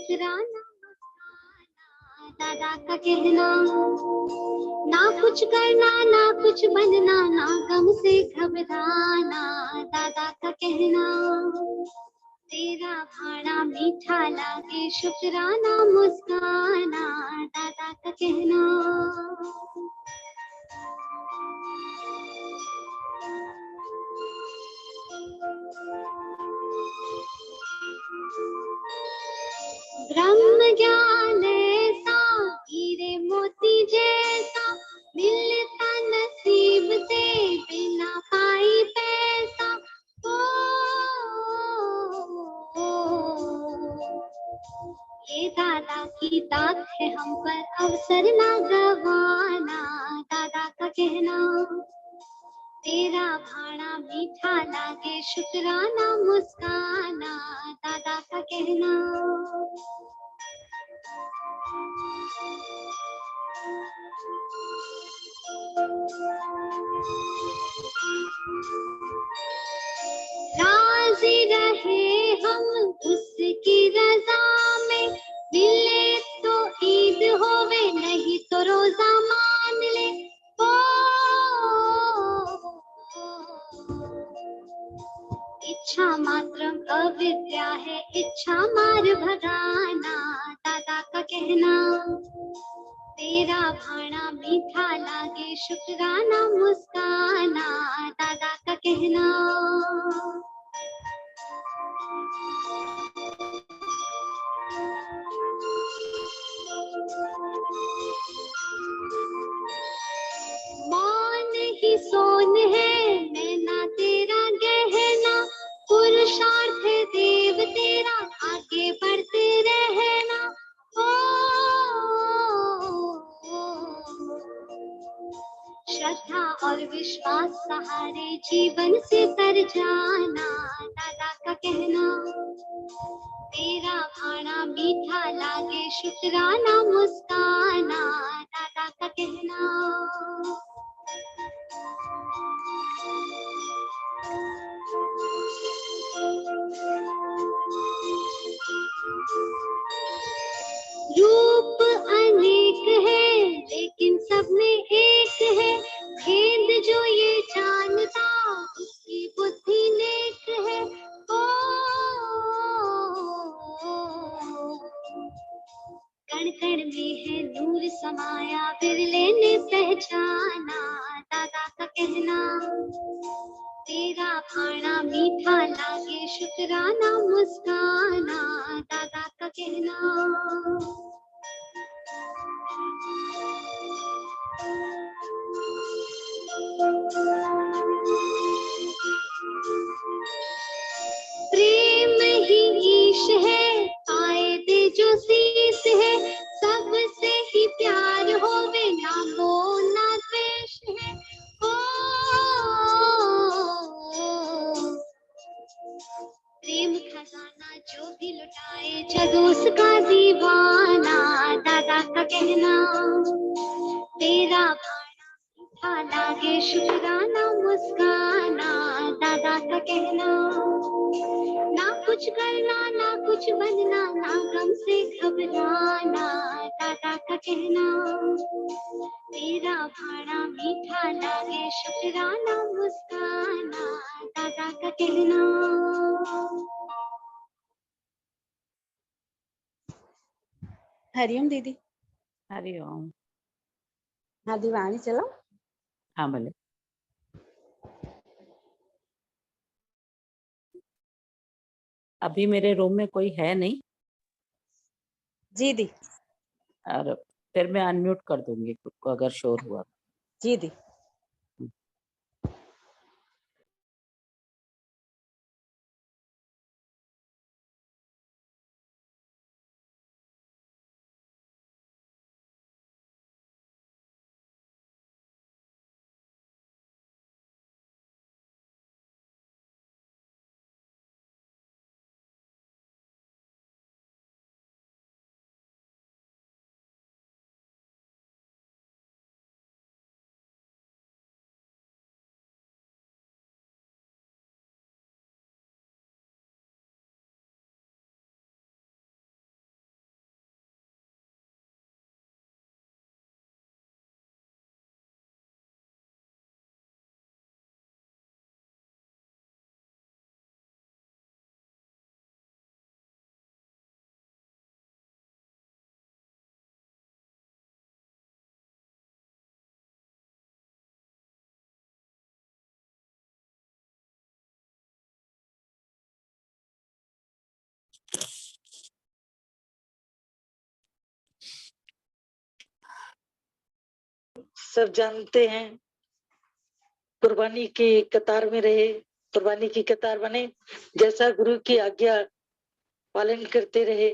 शुक्राना मुस्काना, दादा का कहना। ना कुछ करना ना कुछ बनना, ना गम से घबराना, दादा का कहना। तेरा भाड़ा मीठा लागे शुक्राना मुस्काना, दादा का कहना। ब्रह्म ज्ञान ऐसा हीरे मोती जैसा, मिलता नसीब से बिना पाई पैसा। ये दादा की दात है हम पर, अवसर ना गवाना, दादा का कहना। तेरा भाड़ा मीठा लागे शुक्राना मुस्काना, दादा का कहना। राजी रहे हम उसकी रजा में, मिले तो ईद होवे नहीं तो रोजा मान ले। ओ इच्छा मात्रम अविद्या है, इच्छा मार भगाना, दादा का कहना। तेरा भाड़ा मीठा लागे शुक्राना मुस्काना, दादा का कहना। मौन ही सोन है नैना तेरा गहना, पुरुषार्थ है देव तेरा आगे बढ़ते रहना। श्रद्धा और विश्वास सहारे जीवन से तर जाना, दादा का कहना। तेरा भाड़ा मीठा लागे शुक्राना मुस्काना, दादा का कहना। रूप अनेक है लेकिन सब में एक है, भेद जो ये जानता उसकी बुद्धि नेक है। ओ कण कण में है नूर समाया, बिरले ने पहचाना, दादा का कहना। तेरा भाड़ा मीठा लागे शुक्राना मुस्काना, दादा का कहना। प्रेम ही ईश है, पाए दे जो शीश है, सबसे ही प्यार होवे ना मोह ना द्वेष है। ओ प्रेम खजाना जो भी लुटाए जग उसका दीवाना, दादा का कहना। तेरा भाड़ा मीठा लागे शुक्राना मुस्काना, दादा का कहना। ना कुछ करना ना कुछ बनना, ना गम से घबराना, दादा का कहना। तेरा भाड़ा मीठा लागे शुक्राना मुस्काना, दादा का कहना। हरिओम दीदी। हरिओम। हाँ दीवानी चलो। हाँ भले। अभी मेरे रूम में कोई है नहीं जी दी। और फिर मैं अनम्यूट कर दूंगी खुद को अगर शोर हुआ। जी दी। सब जानते हैं, कुर्बानी की कतार में रहे, कुर्बानी की कतार बने, जैसा गुरु की आज्ञा पालन करते रहे।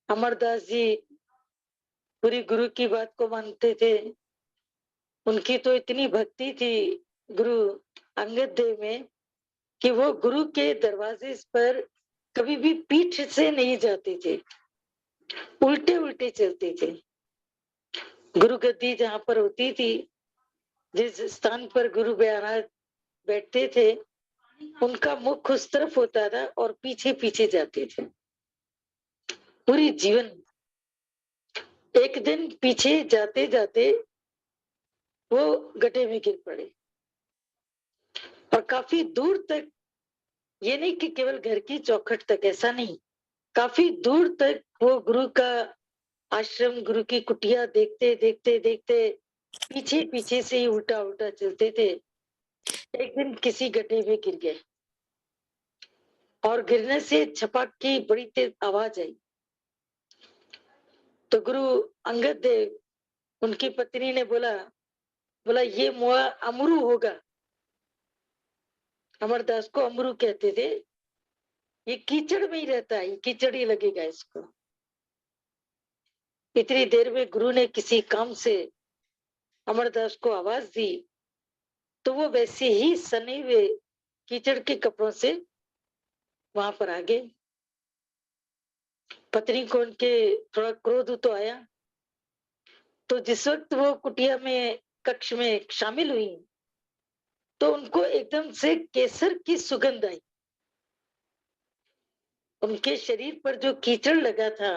अमरदास जी पूरी गुरु की बात को मानते थे। उनकी तो इतनी भक्ति थी गुरु अंगद देव में कि वो गुरु के दरवाजे पर कभी भी पीठ से नहीं जाते थे, उल्टे उल्टे चलते थे। गुरु गद्दी जहां पर होती थी, जिस स्थान पर गुरु महाराज बैठते थे, उनका मुख उस तरफ होता था और पीछे पीछे जाते थे पूरी जीवन। एक दिन पीछे जाते जाते वो गड्ढे में गिर पड़े और काफी दूर तक, ये नहीं कि केवल घर की चौखट तक, ऐसा नहीं, काफी दूर तक वो गुरु का आश्रम, गुरु की कुटिया देखते देखते देखते पीछे पीछे से ही उल्टा उल्टा चलते थे। एक दिन किसी गड्ढे में गिर गए और गिरने से छपाक की बड़ी तेज आवाज आई। तो गुरु अंगद देव, उनकी पत्नी ने बोला ये मुआ अमरू होगा। अमरदास को अमरू कहते थे। ये कीचड़ में ही रहता है, ये कीचड़ ही लगेगा इसको। इतनी देर में गुरु ने किसी काम से अमरदास को आवाज दी तो वो वैसे ही सने हुए कीचड़ के कपड़ों से वहां पर आ गए। पत्नी को उनके थोड़ा क्रोध तो आया, तो जिस वक्त वो कुटिया में कक्ष में शामिल हुई तो उनको एकदम से केसर की सुगंध आई। उनके शरीर पर जो कीचड़ लगा था,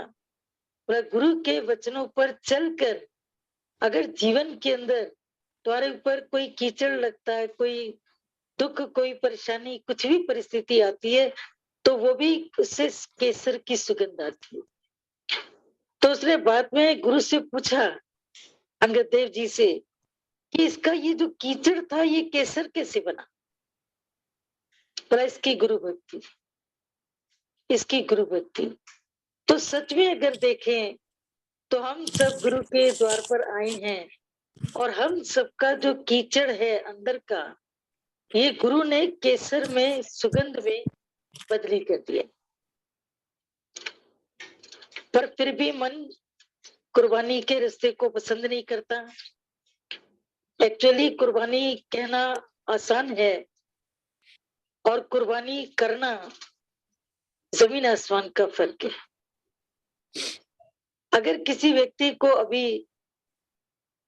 वह गुरु के वचनों पर चलकर, अगर जीवन के अंदर तुम्हारे ऊपर कोई कीचड़ लगता है, कोई दुख, कोई परेशानी, कुछ भी परिस्थिति आती है, तो वो भी उससे केसर की सुगंध आती है। तो उसने बाद में गुरु से पूछा, अंगद देव जी से, कि इसका ये जो कीचड़ था ये केसर कैसे बना? पर इसकी गुरु भक्ति, इसकी गुरु भक्ति। तो सच में अगर देखें तो हम सब गुरु के द्वार पर आए हैं और हम सबका जो कीचड़ है अंदर का, ये गुरु ने केसर में, सुगंध में बदली कर दिया। पर फिर भी मन कुर्बानी के रास्ते को पसंद नहीं करता। एक्चुअली कुर्बानी कहना आसान है और कुर्बानी करना जमीन आसमान का फर्क है। अगर किसी व्यक्ति को अभी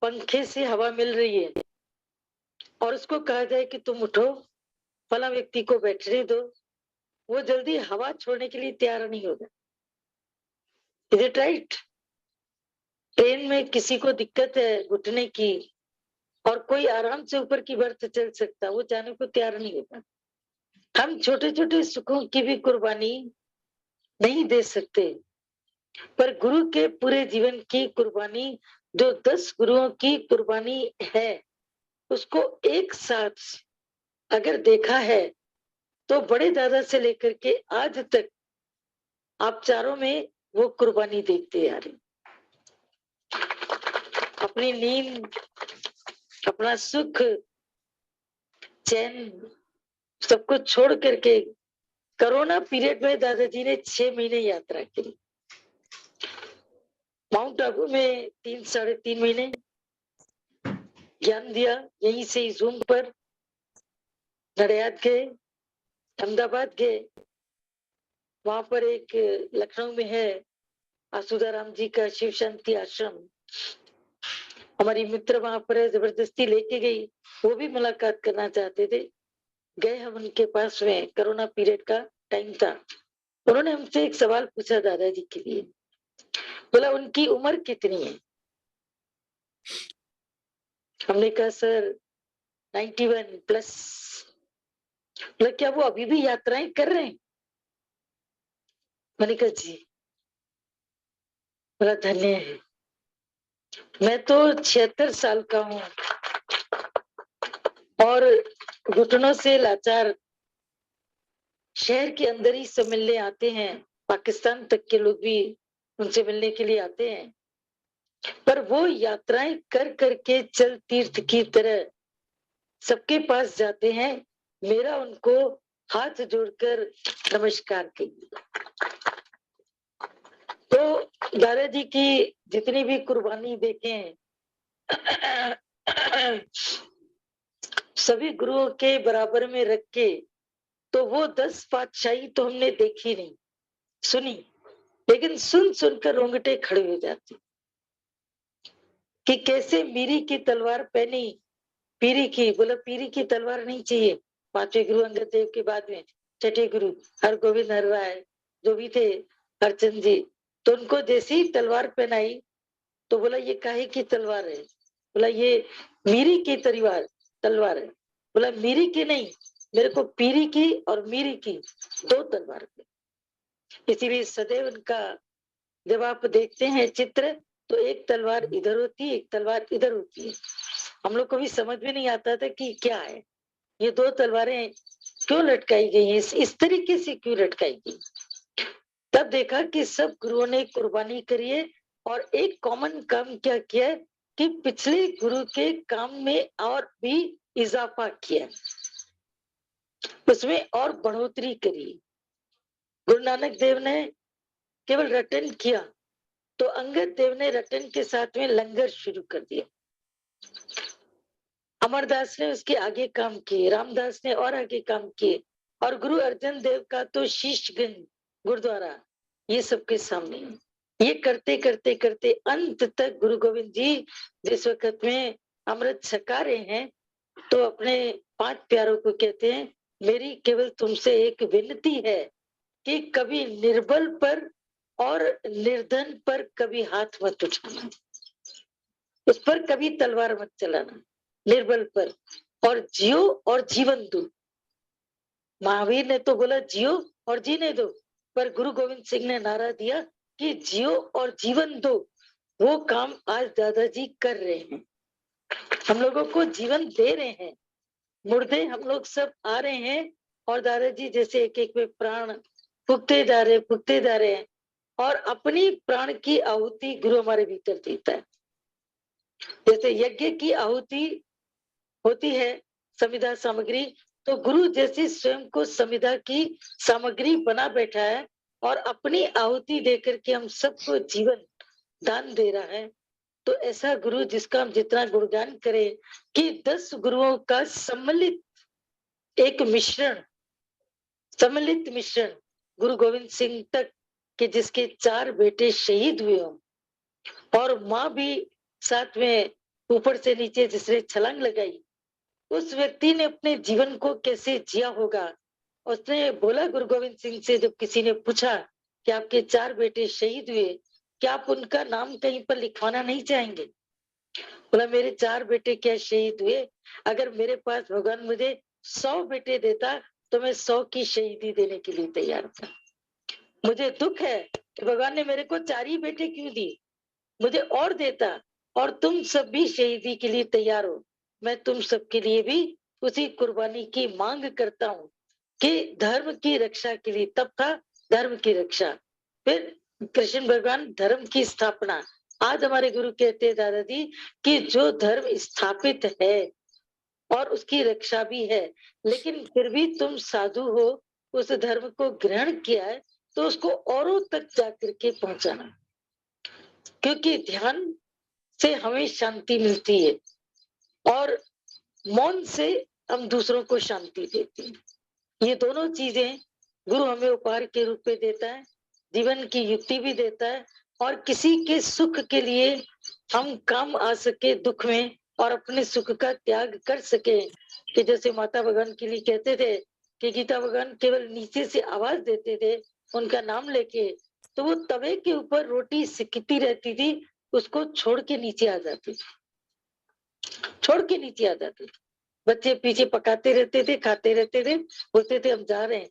पंखे से हवा मिल रही है और उसको कहा जाए कि तुम उठो, फला व्यक्ति को बैठने दो, वो जल्दी हवा छोड़ने के लिए तैयार नहीं होगा। Is it right? ट्रेन में किसी को दिक्कत है घुटने की और कोई आराम से ऊपर की बर्थ चल सकता, वो जाने को तैयार नहीं होता। हम छोटे छोटे सुखों की भी कुर्बानी नहीं दे सकते, पर गुरु के पूरे जीवन की कुर्बानी, जो 10 गुरुओं की कुर्बानी है, उसको एक साथ अगर देखा है तो बड़े दादा से लेकर के आज तक आप चारों में वो कुर्बानी देखते आ रहे। अपनी नींद, अपना सुख, चैन, सब कुछ छोड़ करके कोरोना पीरियड में दादाजी ने 6 महीने यात्रा की। माउंट आबू में 3-3.5 महीने ज्ञान दिया, यहीं से जूम पर। नडियाद गए, अहमदाबाद गए, वहां पर एक लखनऊ में है आसुदाराम जी का शिव शांति आश्रम, हमारी मित्र वहां पर है, जबरदस्ती लेके गई। वो भी मुलाकात करना चाहते थे, गए हम उनके पास में। कोरोना पीरियड का टाइम था। उन्होंने हमसे एक सवाल पूछा दादाजी के लिए, बोला उनकी उम्र कितनी है? हमने कहा सर 91 प्लस। बोला क्या वो अभी भी यात्राएं कर रहे हैं? मैंने कहा जी। बोला धन्य है, मैं तो 76 साल का हूँ और घुटनों से लाचार, शहर के अंदर ही सब मिलने आते हैं, पाकिस्तान तक के लोग भी उनसे मिलने के लिए आते हैं। पर वो यात्राएं कर करके चल तीर्थ की तरह सबके पास जाते हैं। मेरा उनको हाथ जोड़कर नमस्कार कीजिए। तो दादाजी की जितनी भी कुर्बानी देखें सभी गुरुओं के बराबर में रख के, तो वो 10 पातशाही तो हमने देखी नहीं, सुनी, लेकिन सुन सुनकर रोंगटे खड़े हो जाते कि कैसे मीरी की तलवार पहनी, पीरी की, बोला पीरी की तलवार नहीं चाहिए। पांचवें गुरु अंगद देव के बाद में छठे गुरु हरगोविंद हर राय जो भी थे, हरचंद जी, तो उनको जैसी तलवार पहनाई तो बोला ये काहे की तलवार है? बोला ये मीरी की तलवार है। बोला मीरी की नहीं, मेरे को पीरी की और मीरी की 2 तलवार है। इसीलिए सदैव उनका जब आप देखते हैं चित्र तो एक तलवार इधर होती है, एक तलवार इधर होती है। हम लोग को भी समझ में नहीं आता था कि क्या है ये 2 तलवारें क्यों लटकाई गई हैं, इस तरीके से क्यों लटकाई गई। तब देखा कि सब गुरुओं ने कुर्बानी करी है और एक कॉमन काम क्या किया है कि पिछले गुरु के काम में और भी इजाफा किया, उसमें और बढ़ोतरी करी। गुरु नानक देव ने केवल रटन किया तो अंगद देव ने रटन के साथ में लंगर शुरू कर दिया। अमरदास ने उसके आगे काम किए, रामदास ने और आगे काम किए, और गुरु अर्जन देव का तो शीशगंज गुरुद्वारा ये सबके सामने। ये करते करते करते अंत तक गुरु गोविंद जी जिस वक्त में अमृत छका रहे हैं तो अपने 5 प्यारों को कहते हैं, मेरी केवल तुमसे एक विनती है कि कभी निर्बल पर और निर्धन पर कभी हाथ मत उठाना, उस पर कभी तलवार मत चलाना, निर्बल पर, और जियो और जीवन दो। महावीर ने तो बोला जियो और जीने दो, पर गुरु गोविंद सिंह ने नारा दिया कि जियो और जीवन दो। वो काम आज दादाजी कर रहे हैं, हम लोगों को जीवन दे रहे हैं। मुर्दे हम लोग सब आ रहे हैं और दादाजी जैसे एक एक में प्राण फूकते जा रहे हैं और अपनी प्राण की आहुति गुरु हमारे भीतर देता है। जैसे यज्ञ की आहुति होती है संविदा सामग्री, तो गुरु जैसे स्वयं को संविदा की सामग्री बना बैठा है और अपनी आहुति देकर के हम सबको जीवन दान दे रहा है। तो ऐसा गुरु जिसका हम जितना गुणगान करें कि 10 गुरुओं का सम्मिलित एक मिश्रण, सम्मिलित मिश्रण गुरु गोविंद सिंह तक के जिसके 4 बेटे शहीद हुए हों और माँ भी साथ में ऊपर से नीचे जिसने छलांग लगाई, उस व्यक्ति ने अपने जीवन को कैसे जिया होगा। उसने बोला गुरु गोविंद सिंह से, जब किसी ने पूछा कि आपके 4 बेटे शहीद हुए, क्या आप उनका नाम कहीं पर लिखवाना नहीं चाहेंगे? बोला मेरे 4 बेटे क्या शहीद हुए, अगर मेरे पास भगवान मुझे 100 बेटे देता तो मैं 100 की शहीदी देने के लिए तैयार था। मुझे दुख है कि भगवान ने मेरे को 4 ही बेटे क्यों दी, मुझे और देता और तुम सब भी शहीदी के लिए तैयार हो। मैं तुम सबके लिए भी उसी कुर्बानी की मांग करता हूँ कि धर्म की रक्षा के लिए, तब था धर्म की रक्षा, फिर कृष्ण भगवान धर्म की स्थापना। आज हमारे गुरु कहते हैं दादाजी कि जो धर्म स्थापित है और उसकी रक्षा भी है, लेकिन फिर भी तुम साधु हो, उस धर्म को ग्रहण किया है तो उसको औरों तक जाकर के पहुंचाना, क्योंकि ध्यान से हमें शांति मिलती है और मौन से हम दूसरों को शांति देते हैं। ये दोनों चीजें गुरु हमें उपहार के रूप में देता है, जीवन की युक्ति भी देता है, और किसी के सुख के लिए हम काम आ सके दुख में और अपने सुख का त्याग कर सके। कि जैसे माता भगवान के लिए कहते थे कि गीता भगवान केवल नीचे से आवाज देते थे उनका नाम लेके, तो वो तवे के ऊपर रोटी सिकती रहती थी, उसको छोड़ के नीचे आ जाती थी, छोड़ के नीचे आ जाती थी। बच्चे पीछे पकाते रहते थे, खाते रहते थे, बोलते थे हम जा रहे हैं।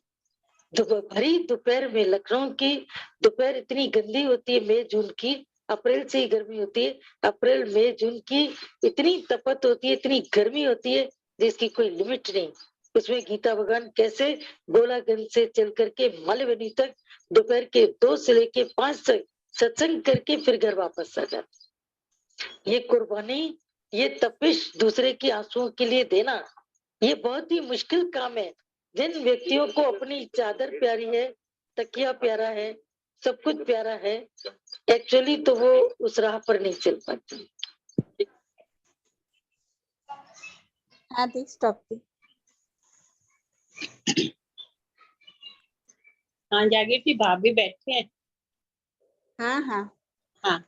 भरी दोपहर में, लखनऊ की दोपहर इतनी गंदी होती है, मई जून की, अप्रैल से ही गर्मी होती है, अप्रैल मई जून की इतनी तपत होती है, इतनी गर्मी होती है जिसकी कोई लिमिट नहीं। उसमें गीता भगवान कैसे गोलागंज से चल करके मालवनी तक दोपहर के 2 से लेके 5 तक सत्संग करके फिर घर वापस आ जाते। ये कुर्बानी, ये तपिश दूसरे की आंसुओं के लिए देना, ये बहुत ही मुश्किल काम है। जिन व्यक्तियों को अपनी चादर प्यारी है, तकिया प्यारा है, सब कुछ प्यारा है, एक्चुअली तो वो उस राह पर नहीं चल पाते। हाँ दी, स्टॉप दी। हाँ जागृति भाभी बैठे हैं। हाँ हाँ हाँ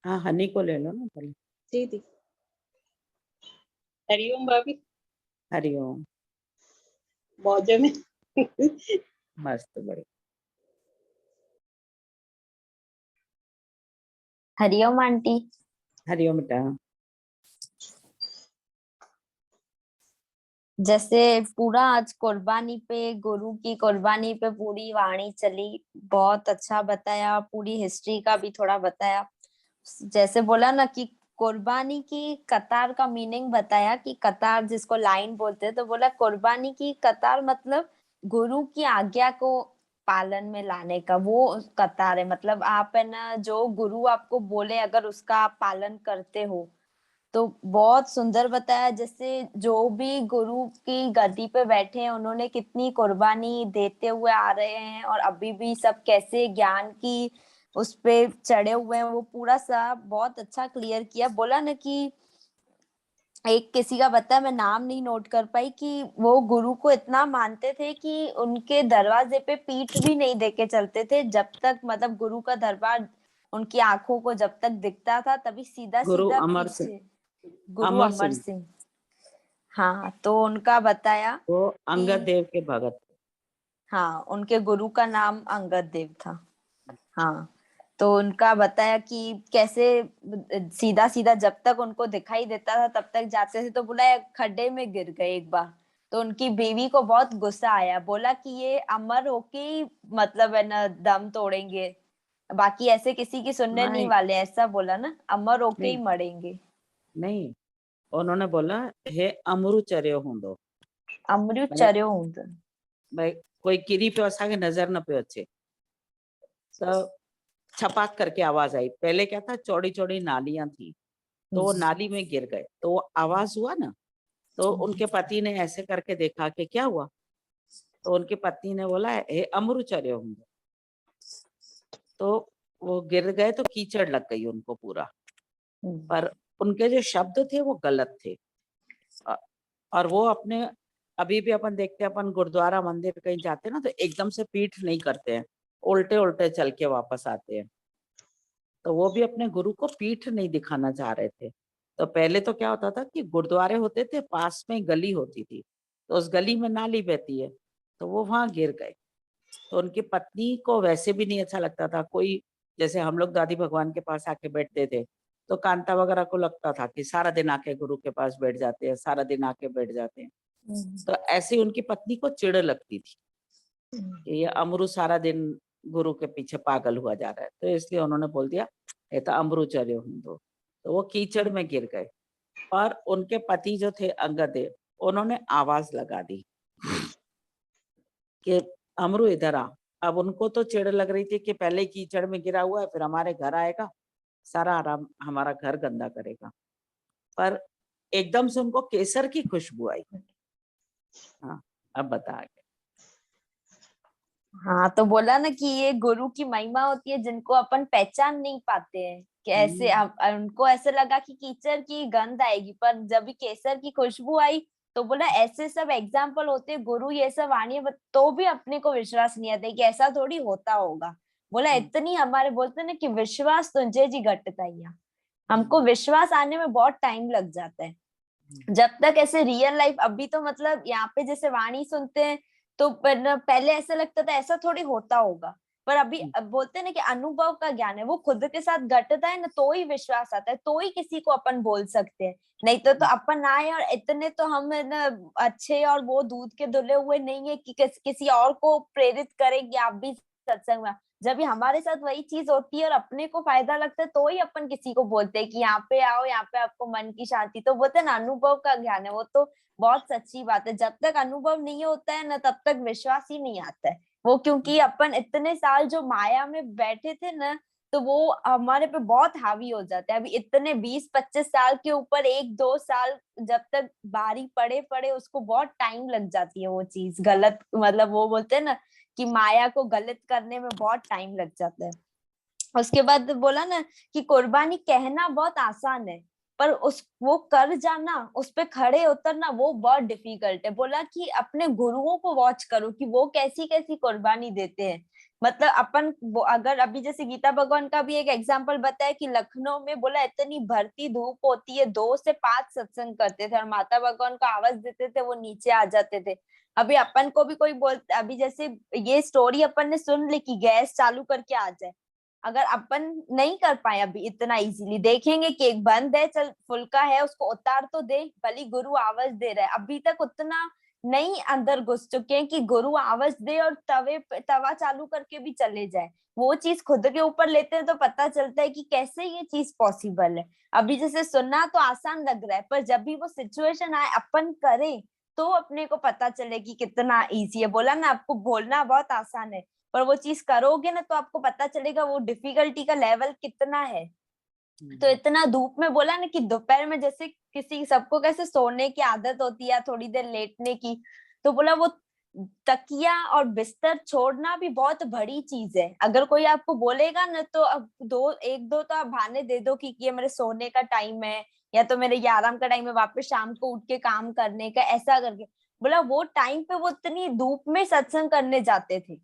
हाँ, हनी को ले लो ना पहले। जी दी। हरिओम भाभी। हरिओम। मौजे में। मस्त, बड़ी। हरिओम आंटी। हरिओम बेटा। जैसे पूरा आज कुर्बानी पे, गुरु की कुर्बानी पे पूरी वाणी चली, बहुत अच्छा बताया, पूरी हिस्ट्री का भी थोड़ा बताया। जैसे बोला ना कि कुर्बानी की कतार का मीनिंग बताया कि कतार जिसको लाइन बोलते हैं, तो बोला कुर्बानी की कतार मतलब गुरु की आज्ञा को पालन में लाने का वो कतार है। मतलब आप है ना, जो गुरु आपको बोले अगर उसका आप पालन करते हो तो बहुत सुंदर बताया। जैसे जो भी गुरु की गद्दी पे बैठे हैं उन्होंने कितनी कुर्बानी देते हुए आ रहे हैं और अभी भी सब कैसे ज्ञान की उस पे चढ़े हुए हैं, वो पूरा सा बहुत अच्छा क्लियर किया। बोला ना कि एक किसी का बताया, मैं नाम नहीं नोट कर पाई, कि वो गुरु को इतना मानते थे कि उनके दरवाजे पे पीठ भी नहीं देके चलते थे जब तक, मतलब गुरु का दरबार उनकी आंखों को जब तक दिखता था तभी सीधा गुरु सीधा अमर सिंह। पीछे। गुरु अमर अमर सिंह। सिंह। हाँ, तो उनका बताया वो अंगद कि देव के भगत। हाँ, उनके गुरु का नाम अंगद देव था। हाँ, तो उनका बताया कि कैसे सीधा सीधा जब तक उनको दिखाई देता था तब तक जाते थे। तो बोला एक खड्डे में गिर गए एक बार, तो उनकी बीवी को बहुत गुस्सा आया, बोला कि ये अमर होके ही मतलब है ना दम तोड़ेंगे, बाकी ऐसे किसी की सुनने नहीं नहीं वाले, ऐसा बोला ना, अमर होके ही नहीं मरेंगे। नहीं, उन्होंने बोला हे अमरुचर्य हूंदो, अमृत भाई चर्यो हूंद। भाई कोई किरी पे असांखे नजर न पियो अचे। तो छपाक करके आवाज आई। पहले क्या था, चौड़ी चौड़ी नालियां थी, तो वो नाली में गिर गए, तो वो आवाज हुआ ना, तो उनके पति ने ऐसे करके देखा कि क्या हुआ, तो उनकी पत्नी ने बोला हे अमरुचर्य हूंदो, तो वो गिर गए, तो कीचड़ लग गई उनको पूरा। पर उनके जो शब्द थे वो गलत थे। अ- और वो अपने, अभी भी अपन देखते हैं, अपन गुरुद्वारा मंदिर कहीं जाते हैं ना, तो एकदम से पीठ नहीं करते हैं, उल्टे उल्टे चल के वापस आते हैं। तो वो भी अपने गुरु को पीठ नहीं दिखाना चाह रहे थे। तो पहले तो क्या होता था कि गुरुद्वारे होते थे, पास में गली होती थी, तो उस गली में नाली बहती है, तो वो वहां गिर गए। तो उनकी पत्नी को वैसे भी नहीं अच्छा लगता था कोई, जैसे हम लोग दादी भगवान के पास आके बैठते थे, तो कांता वगैरह को लगता था कि सारा दिन आके गुरु के पास बैठ जाते हैं, सारा दिन आके बैठ जाते हैं। तो ऐसे ही उनकी पत्नी को चिढ़ लगती थी कि ये अमरू सारा दिन गुरु के पीछे पागल हुआ जा रहा है, तो इसलिए उन्होंने बोल दिया ये तो अमरुचर्य हुंदो। तो वो कीचड़ में गिर गए। और उनके पति जो थे अंगद देव, उन्होंने आवाज लगा दी कि अमरू इधर आ। अब उनको तो चिढ़ लग रही थी कि पहले ही कीचड़ में गिरा हुआ है, फिर हमारे घर आएगा, सारा आराम हमारा घर गंदा करेगा। पर एकदम से उनको केसर की खुशबू आई। हाँ, अब बता आगे। हाँ, तो बोला ना कि ये गुरु की महिमा होती है जिनको अपन पहचान नहीं पाते हैं, कि ऐसे उनको ऐसे लगा कि कीचड़ की गंध आएगी, पर जब भी केसर की खुशबू आई तो बोला ऐसे सब एग्जाम्पल होते हैं, गुरु ये सब वाणी तो भी अपने को विश्वास नहीं आता कि ऐसा थोड़ी होता होगा। बोला इतनी हमारे बोलते हैं ना कि विश्वास तुझे जी घटता ही है, हमको विश्वास आने में बहुत टाइम लग जाता है। जब तक ऐसे रियल लाइफ, अभी तो मतलब यहाँ पे जैसे वाणी सुनते हैं तो पहले ऐसा लगता था ऐसा थोड़ी होता होगा, पर अभी अब बोलते हैं ना कि अनुभव का ज्ञान है, वो खुद के साथ घटता है ना, तो ही विश्वास आता है, तो ही किसी को अपन बोल सकते हैं। नहीं तो अपन आए और इतने तो हम है ना अच्छे और वो दूध के धुले हुए नहीं है कि किसी और को प्रेरित करें कि आप भी सत्संग में। जब भी हमारे साथ वही चीज होती है और अपने को फायदा लगता है तो ही अपन किसी को बोलते हैं कि यहाँ पे आओ, यहाँ पे आपको मन की शांति। तो बोलते हैं ना अनुभव का ज्ञान है, वो तो बहुत सच्ची बात है। जब तक अनुभव नहीं होता है ना तब तक विश्वास ही नहीं आता है वो, क्योंकि अपन इतने साल जो माया में बैठे थे ना, तो वो हमारे पे बहुत हावी हो जाते हैं। अभी इतने 20-25 साल के ऊपर 1-2 साल जब तक बारी पड़े पड़े उसको बहुत टाइम लग जाती है वो चीज गलत, मतलब वो बोलते हैं ना कि माया को गलत करने में बहुत टाइम लग जाता है। उसके बाद बोला ना कि कुर्बानी कहना बहुत आसान है, पर उस वो कर जाना, उस पे खड़े उतरना वो बहुत डिफिकल्ट है। बोला कि अपने गुरुओं को वॉच करो कि वो कैसी कैसी कुर्बानी देते हैं। मतलब अपन अगर अभी जैसे गीता भगवान का भी एक एग्जांपल बताया कि लखनऊ में बोला इतनी भरती धूप होती है, 2 से 5 सत्संग करते थे और माता भगवान को आवाज देते थे, वो नीचे आ जाते थे। अभी अपन को भी कोई बोलता, अभी जैसे ये स्टोरी अपन ने सुन ली कि गैस चालू करके आ जाए, अगर अपन नहीं कर पाए अभी इतना इजीली, देखेंगे कि एक बंद है, चल फुल्का है उसको उतार तो दे, भली गुरु आवाज दे रहा है, अभी तक उतना नहीं अंदर घुस चुके हैं कि गुरु आवाज दे और तवा चालू करके भी चले जाए। वो चीज खुद के ऊपर लेते हैं तो पता चलता है कि कैसे ये चीज पॉसिबल है। अभी जैसे सुनना तो आसान लग रहा है, पर जब भी वो सिचुएशन आए अपन करें तो अपने को पता चले कि कितना इजी है। बोला ना आपको बोलना बहुत आसान है, पर वो चीज करोगे ना तो आपको पता चलेगा वो डिफिकल्टी का लेवल कितना है। तो इतना धूप में, बोला ना कि दोपहर में जैसे किसी सबको कैसे सोने की आदत होती है थोड़ी देर लेटने की, तो बोला वो तकिया और बिस्तर छोड़ना भी बहुत बड़ी चीज है। अगर कोई आपको बोलेगा ना तो अब एक दो तो आप बहाने दे दो कि ये मेरे सोने का टाइम है या तो मेरे ये आराम का टाइम है, वापस शाम को उठ के काम करने का, ऐसा करके। बोला वो टाइम पे वो इतनी धूप में सत्संग करने जाते थे।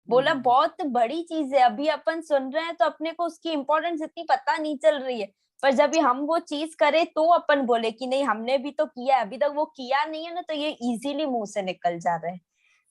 बोला बहुत बड़ी चीज है। अभी अपन सुन रहे हैं तो अपने को उसकी इम्पोर्टेंस इतनी पता नहीं चल रही है, पर जब भी हम वो चीज करें तो अपन बोले कि नहीं हमने भी तो किया है, अभी तक वो किया नहीं है ना तो ये इजीली मुंह से निकल जा रहा है।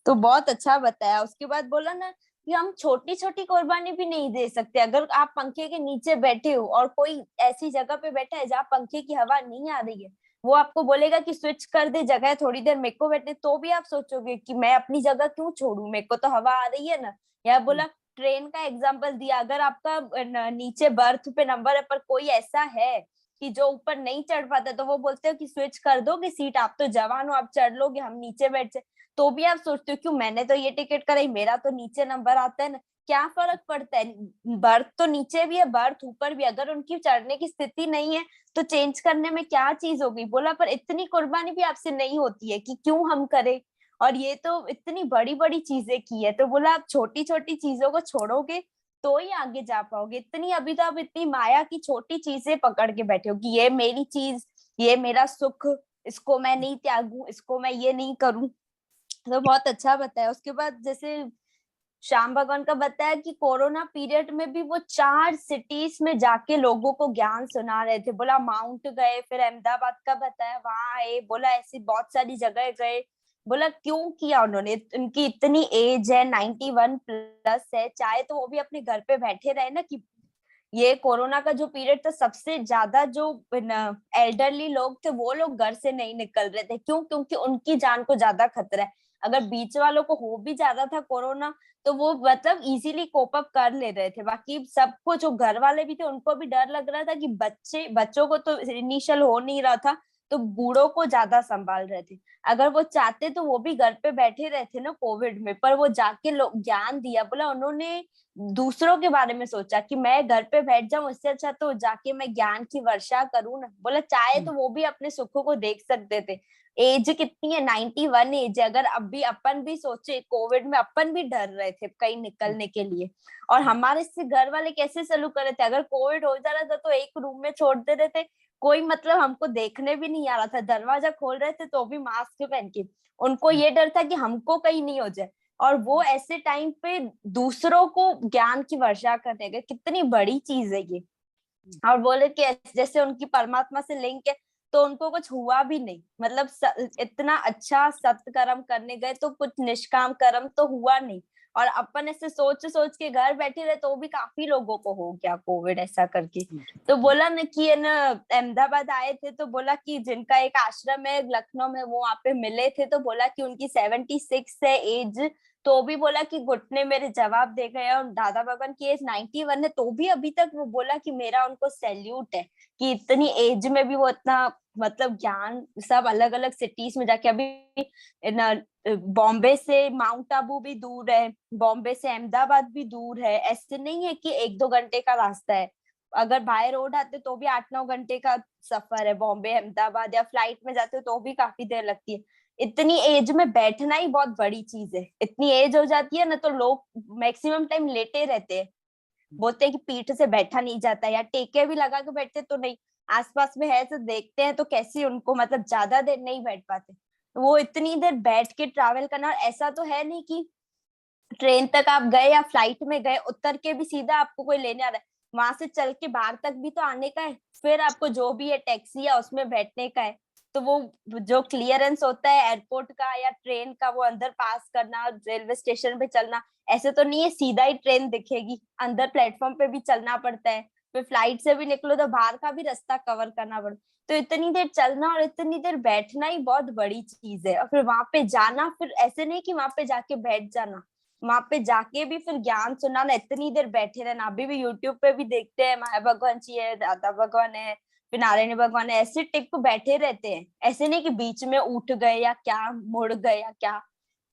तो बहुत अच्छा बताया। उसके बाद बोला ना कि हम छोटी छोटी कुर्बानी भी नहीं दे सकते। अगर आप पंखे के नीचे बैठे हो और कोई ऐसी जगह पे बैठा है जहाँ पंखे की हवा नहीं आ रही है, वो आपको बोलेगा कि स्विच कर दे जगह थोड़ी देर मेरे को बैठने, तो भी आप सोचोगे कि मैं अपनी जगह क्यों छोड़ू, मेरे को तो हवा आ रही है ना। या बोला ट्रेन का एग्जाम्पल दिया, अगर आपका नीचे बर्थ पे नंबर है पर कोई ऐसा है कि जो ऊपर नहीं चढ़ पाता, तो वो बोलते हो कि स्विच कर दो कि सीट, आप तो जवान हो आप चढ़ लोगे, हम नीचे बैठ जाए। तो भी आप सोचते हो क्यों, मैंने तो ये टिकट कराई, मेरा तो नीचे नंबर आता है ना, क्या फर्क पड़ता है, बर्थ तो नीचे भी है बर्थ ऊपर भी, अगर उनकी चढ़ने की स्थिति नहीं है तो चेंज करने में क्या चीज होगी। बोला पर इतनी कुर्बानी भी आपसे नहीं होती है कि क्यों हम करें, और ये तो इतनी बड़ी बड़ी चीजें की है। तो बोला आप छोटी छोटी चीजों को छोड़ोगे तो ही आगे जा पाओगे। इतनी अभी तो आप इतनी माया की छोटी चीजें पकड़ के बैठे हो कि ये मेरी चीज, ये मेरा सुख, इसको मैं नहीं त्यागूं, इसको मैं ये नहीं करूं। तो बहुत अच्छा बताया। उसके बाद जैसे श्याम भगवान का बताया कि कोरोना पीरियड में भी वो 4 सिटीज में जाके लोगों को ज्ञान सुना रहे थे। बोला माउंट गए, फिर अहमदाबाद का बताया वहां आए, बोला ऐसी बहुत सारी जगह गए। बोला क्यों किया उन्होंने, उनकी इतनी एज है 91+ है, चाहे तो वो भी अपने घर पे बैठे रहे ना। कि ये कोरोना का जो पीरियड था सबसे ज्यादा जो एल्डरली लोग थे वो लोग घर से नहीं निकल रहे थे, क्यों, क्योंकि उनकी जान को ज्यादा खतरा है। अगर बीच वालों को हो भी ज्यादा था कोरोना तो वो मतलब इजीली कोप अप कर ले रहे थे, बाकी सबको जो घर वाले भी थे उनको भी डर लग रहा था कि बच्चों को तो इनिशियल हो नहीं रहा था, तो बूढ़ों को ज्यादा संभाल रहे थे। अगर वो चाहते तो वो भी घर पे बैठे रहते ना कोविड में, पर वो जाके ज्ञान दिया। बोला उन्होंने दूसरों के बारे में सोचा कि मैं घर पे बैठ जाऊं, इससे अच्छा तो जाके मैं ज्ञान की वर्षा करूं ना। बोला चाहे तो वो भी अपने सुखों को देख सकते थे। एज कितनी है, 91 एज है। अगर अभी अपन भी सोचे कोविड में अपन भी डर रहे थे कहीं निकलने के लिए, और हमारे से घर वाले कैसे सलूक कर रहे थे। अगर कोविड हो जा रहा था तो एक रूम में छोड़ दे रहे थे, कोई मतलब हमको देखने भी नहीं आ रहा था, दरवाजा खोल रहे थे तो भी मास्क पहन के। उनको ये डर था कि हमको कहीं नहीं हो जाए, और वो ऐसे टाइम पे दूसरों को ज्ञान की वर्षा करने गए। कितनी बड़ी चीज है ये। और बोले कि जैसे उनकी परमात्मा से लिंक है तो उनको कुछ हुआ भी नहीं, मतलब इतना अच्छा सत्कर्म करने गए तो कुछ निष्काम कर्म तो हुआ नहीं। और अपन ऐसे सोच सोच के घर बैठे रहे तो भी काफी लोगों को हो गया कोविड ऐसा करके। तो बोला ना कि है ना अहमदाबाद आए थे तो बोला कि जिनका एक आश्रम है लखनऊ में वो वहां पे मिले थे, तो बोला कि उनकी 76 है एज, तो भी बोला कि घुटने मेरे जवाब दे गए। और दादा भगवान की एज 91 है, तो भी अभी तक वो बोला कि मेरा उनको सैल्यूट है कि इतनी एज में भी वो इतना मतलब ज्ञान, सब अलग अलग सिटीज में जाके, अभी बॉम्बे से माउंट आबू भी दूर है, बॉम्बे से अहमदाबाद भी दूर है, ऐसे नहीं है कि 1-2 घंटे का रास्ता है। अगर बाय रोड आते तो भी 8-9 घंटे का सफर है बॉम्बे अहमदाबाद, या फ्लाइट में जाते तो भी काफी देर लगती है। इतनी एज में बैठना ही बहुत बड़ी चीज है। इतनी एज हो जाती है ना तो लोग मैक्सिमम टाइम लेटे रहते हैं, बोलते हैं कि पीठ से बैठा नहीं जाता, या टेके भी लगा के बैठते तो नहीं, आसपास में है तो देखते हैं तो कैसे उनको मतलब ज्यादा देर नहीं बैठ पाते। वो इतनी देर बैठ के ट्रैवल करना, ऐसा तो है नहीं कि ट्रेन तक आप गए या फ्लाइट में गए, उतर के भी सीधा आपको कोई लेने आ रहा है, वहां से चल के बाहर तक भी तो आने का है, फिर आपको जो भी है टैक्सी या उसमें बैठने का है। तो वो जो क्लियरेंस होता है एयरपोर्ट का या ट्रेन का, वो अंदर पास करना, रेलवे स्टेशन पे चलना, ऐसे तो नहीं है सीधा ही ट्रेन दिखेगी, अंदर प्लेटफॉर्म पे भी चलना पड़ता है, फिर फ्लाइट से भी निकलो तो बाहर का भी रास्ता कवर करना पड़ता है। तो इतनी देर चलना और इतनी देर बैठना ही बहुत बड़ी चीज है। और फिर वहां पे जाना, फिर ऐसे नहीं कि वहां पे जाके बैठ जाना, वहां पे जाके भी फिर ज्ञान सुनाना, इतनी देर बैठे रहना। अभी भी यूट्यूब पे भी देखते हैं, माया भगवान जी है, दादा भगवान है, फिर नारायण भगवान है, ऐसे टिक बैठे रहते हैं, ऐसे नहीं कि बीच में उठ गए या क्या मुड़ गए या क्या।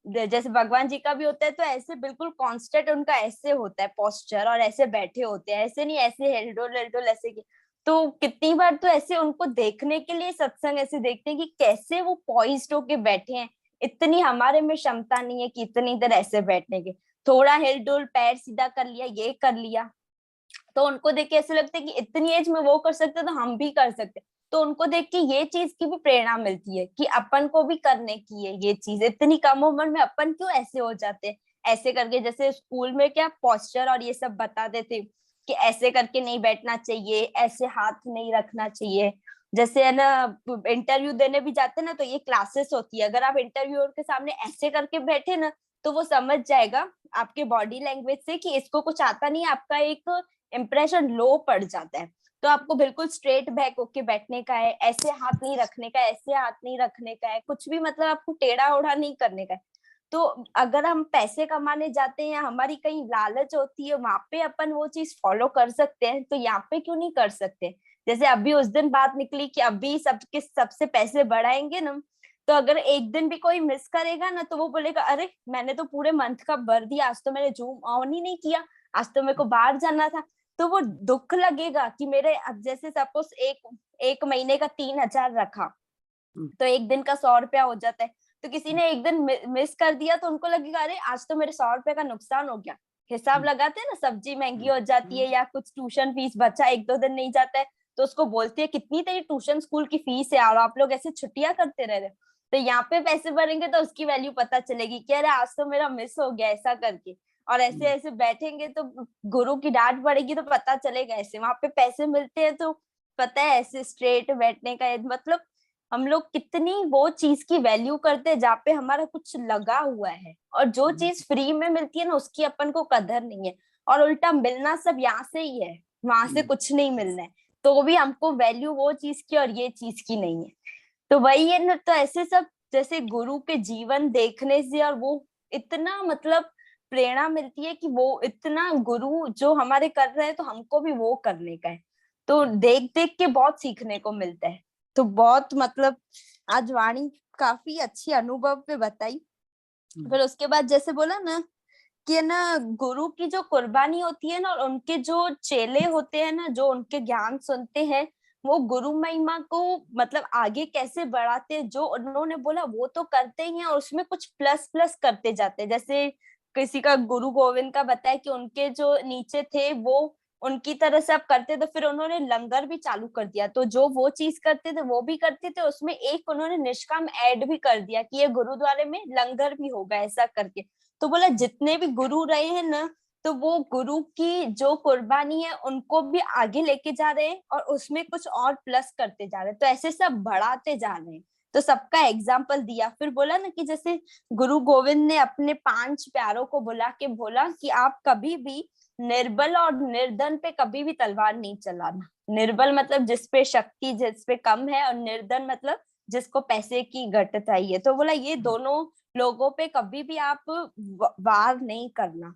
जैसे भगवान जी का भी होता है तो ऐसे बिल्कुल कांस्टेंट उनका ऐसे होता है पोस्चर, और ऐसे बैठे होते हैं, ऐसे नहीं ऐसे हेलडोल हेलडोल ऐसे की। तो कितनी बार तो ऐसे उनको देखने के लिए सत्संग ऐसे देखते हैं कि कैसे वो पॉइज्ड होके बैठे हैं। इतनी हमारे में क्षमता नहीं है कि इतनी देर ऐसे बैठने की, थोड़ा हिल डुल पैर सीधा कर लिया, ये कर लिया, तो उनको देख के ऐसे लगता है कि इतनी एज में वो कर सकते तो हम भी कर सकते। तो उनको देख के ये चीज की भी प्रेरणा मिलती है कि अपन को भी करने की है ये चीज, इतनी कम उम्र में अपन क्यों ऐसे हो जाते हैं। ऐसे करके जैसे स्कूल में क्या पोस्चर और ये सब बताते थे कि ऐसे करके नहीं बैठना चाहिए, ऐसे हाथ नहीं रखना चाहिए। जैसे है ना इंटरव्यू देने भी जाते ना, तो ये क्लासेस होती है, अगर आप इंटरव्यूअर के सामने ऐसे करके बैठे ना तो वो समझ जाएगा आपके बॉडी लैंग्वेज से कि इसको कुछ आता नहीं, आपका एक इम्प्रेशन लो पड़ जाता है। तो आपको बिल्कुल स्ट्रेट बैक होके बैठने का है, ऐसे हाथ नहीं रखने का है, ऐसे हाथ नहीं रखने का है, कुछ भी मतलब आपको टेढ़ा ओढ़ा नहीं करने का है। तो अगर हम पैसे कमाने जाते हैं या हमारी कहीं लालच होती है, वहां पे अपन वो चीज फॉलो कर सकते हैं, तो यहाँ पे क्यों नहीं कर सकते। जैसे अभी उस दिन बात निकली कि अभी सबके सबसे पैसे बढ़ाएंगे ना, तो अगर एक दिन भी कोई मिस करेगा ना तो वो बोलेगा अरे मैंने तो पूरे मंथ का भर दिया, आज तो मैंने जूम ऑन ही नहीं किया, आज तो मेरे को बाहर जाना था। तो वो दुख लगेगा कि मेरे, अब जैसे सपोज एक महीने का 3,000 रखा, तो एक दिन का 100 रुपया हो जाता है। तो किसी ने एक दिन मिस कर दिया तो उनको लगेगा अरे आज तो मेरे 100 रुपए का नुकसान हो गया। हिसाब लगाते हैं ना, सब्जी महंगी हो जाती है या कुछ ट्यूशन फीस बच्चा 1-2 दिन नहीं जाता है तो उसको बोलती है कितनी तेरी ट्यूशन स्कूल की फीस है और आप लोग ऐसे छुट्टियां करते रह रहे हो। तो यहाँ पे पैसे भरेंगे तो उसकी वैल्यू पता चलेगी कि अरे आज तो मेरा मिस हो गया ऐसा करके। और ऐसे ऐसे बैठेंगे तो गुरु की डांट पड़ेगी तो पता चलेगा, ऐसे वहां पे पैसे मिलते हैं तो पता है ऐसे स्ट्रेट बैठने का मतलब हम लोग कितनी वो चीज की वैल्यू करते हैं जहाँ पे हमारा कुछ लगा हुआ है, और जो चीज फ्री में मिलती है ना उसकी अपन को कदर नहीं है। और उल्टा मिलना सब यहाँ से ही है, वहां से कुछ नहीं मिलना है, तो भी हमको वैल्यू वो चीज की और ये चीज की नहीं है। तो वही है ना, तो ऐसे सब जैसे गुरु के जीवन देखने से और वो इतना मतलब प्रेरणा मिलती है कि वो इतना गुरु जो हमारे कर रहे हैं तो हमको भी वो करने का है। तो देख देख के बहुत सीखने को मिलता है। तो बहुत मतलब आज वाणी काफी अच्छी अनुभव पे बताई। फिर उसके बाद जैसे बोला ना कि ना गुरु की जो कुर्बानी होती है ना, और उनके जो चेले होते हैं ना जो उनके ज्ञान सुनते हैं, वो गुरु महिमा को मतलब आगे कैसे बढ़ाते हैं, जो उन्होंने बोला वो तो करते ही हैं और उसमें कुछ प्लस प्लस करते जाते हैं। जैसे किसी का गुरु गोविंद का बताया कि उनके जो नीचे थे वो उनकी तरह से आप करते, तो फिर उन्होंने लंगर भी चालू कर दिया, तो जो वो चीज करते थे वो भी करते थे, उसमें एक उन्होंने निष्काम ऐड भी कर दिया कि ये गुरुद्वारे में लंगर भी होगा ऐसा करके। तो बोला जितने भी गुरु रहे हैं ना, तो वो गुरु की जो कुर्बानी है उनको भी आगे लेके जा रहे हैं और उसमें कुछ और प्लस करते जा रहे हैं, तो ऐसे सब बढ़ाते जा रहे हैं। तो सबका एग्जाम्पल दिया। फिर बोला ना कि जैसे गुरु गोविंद ने अपने 5 प्यारों को बुला के बोला कि आप कभी भी निर्बल और निर्धन पे कभी भी तलवार नहीं चलाना। निर्बल मतलब जिसपे शक्ति जिसपे कम है, और निर्धन मतलब जिसको पैसे की घटता ही है। तो बोला ये दोनों लोगों पे कभी भी आप वार नहीं करना।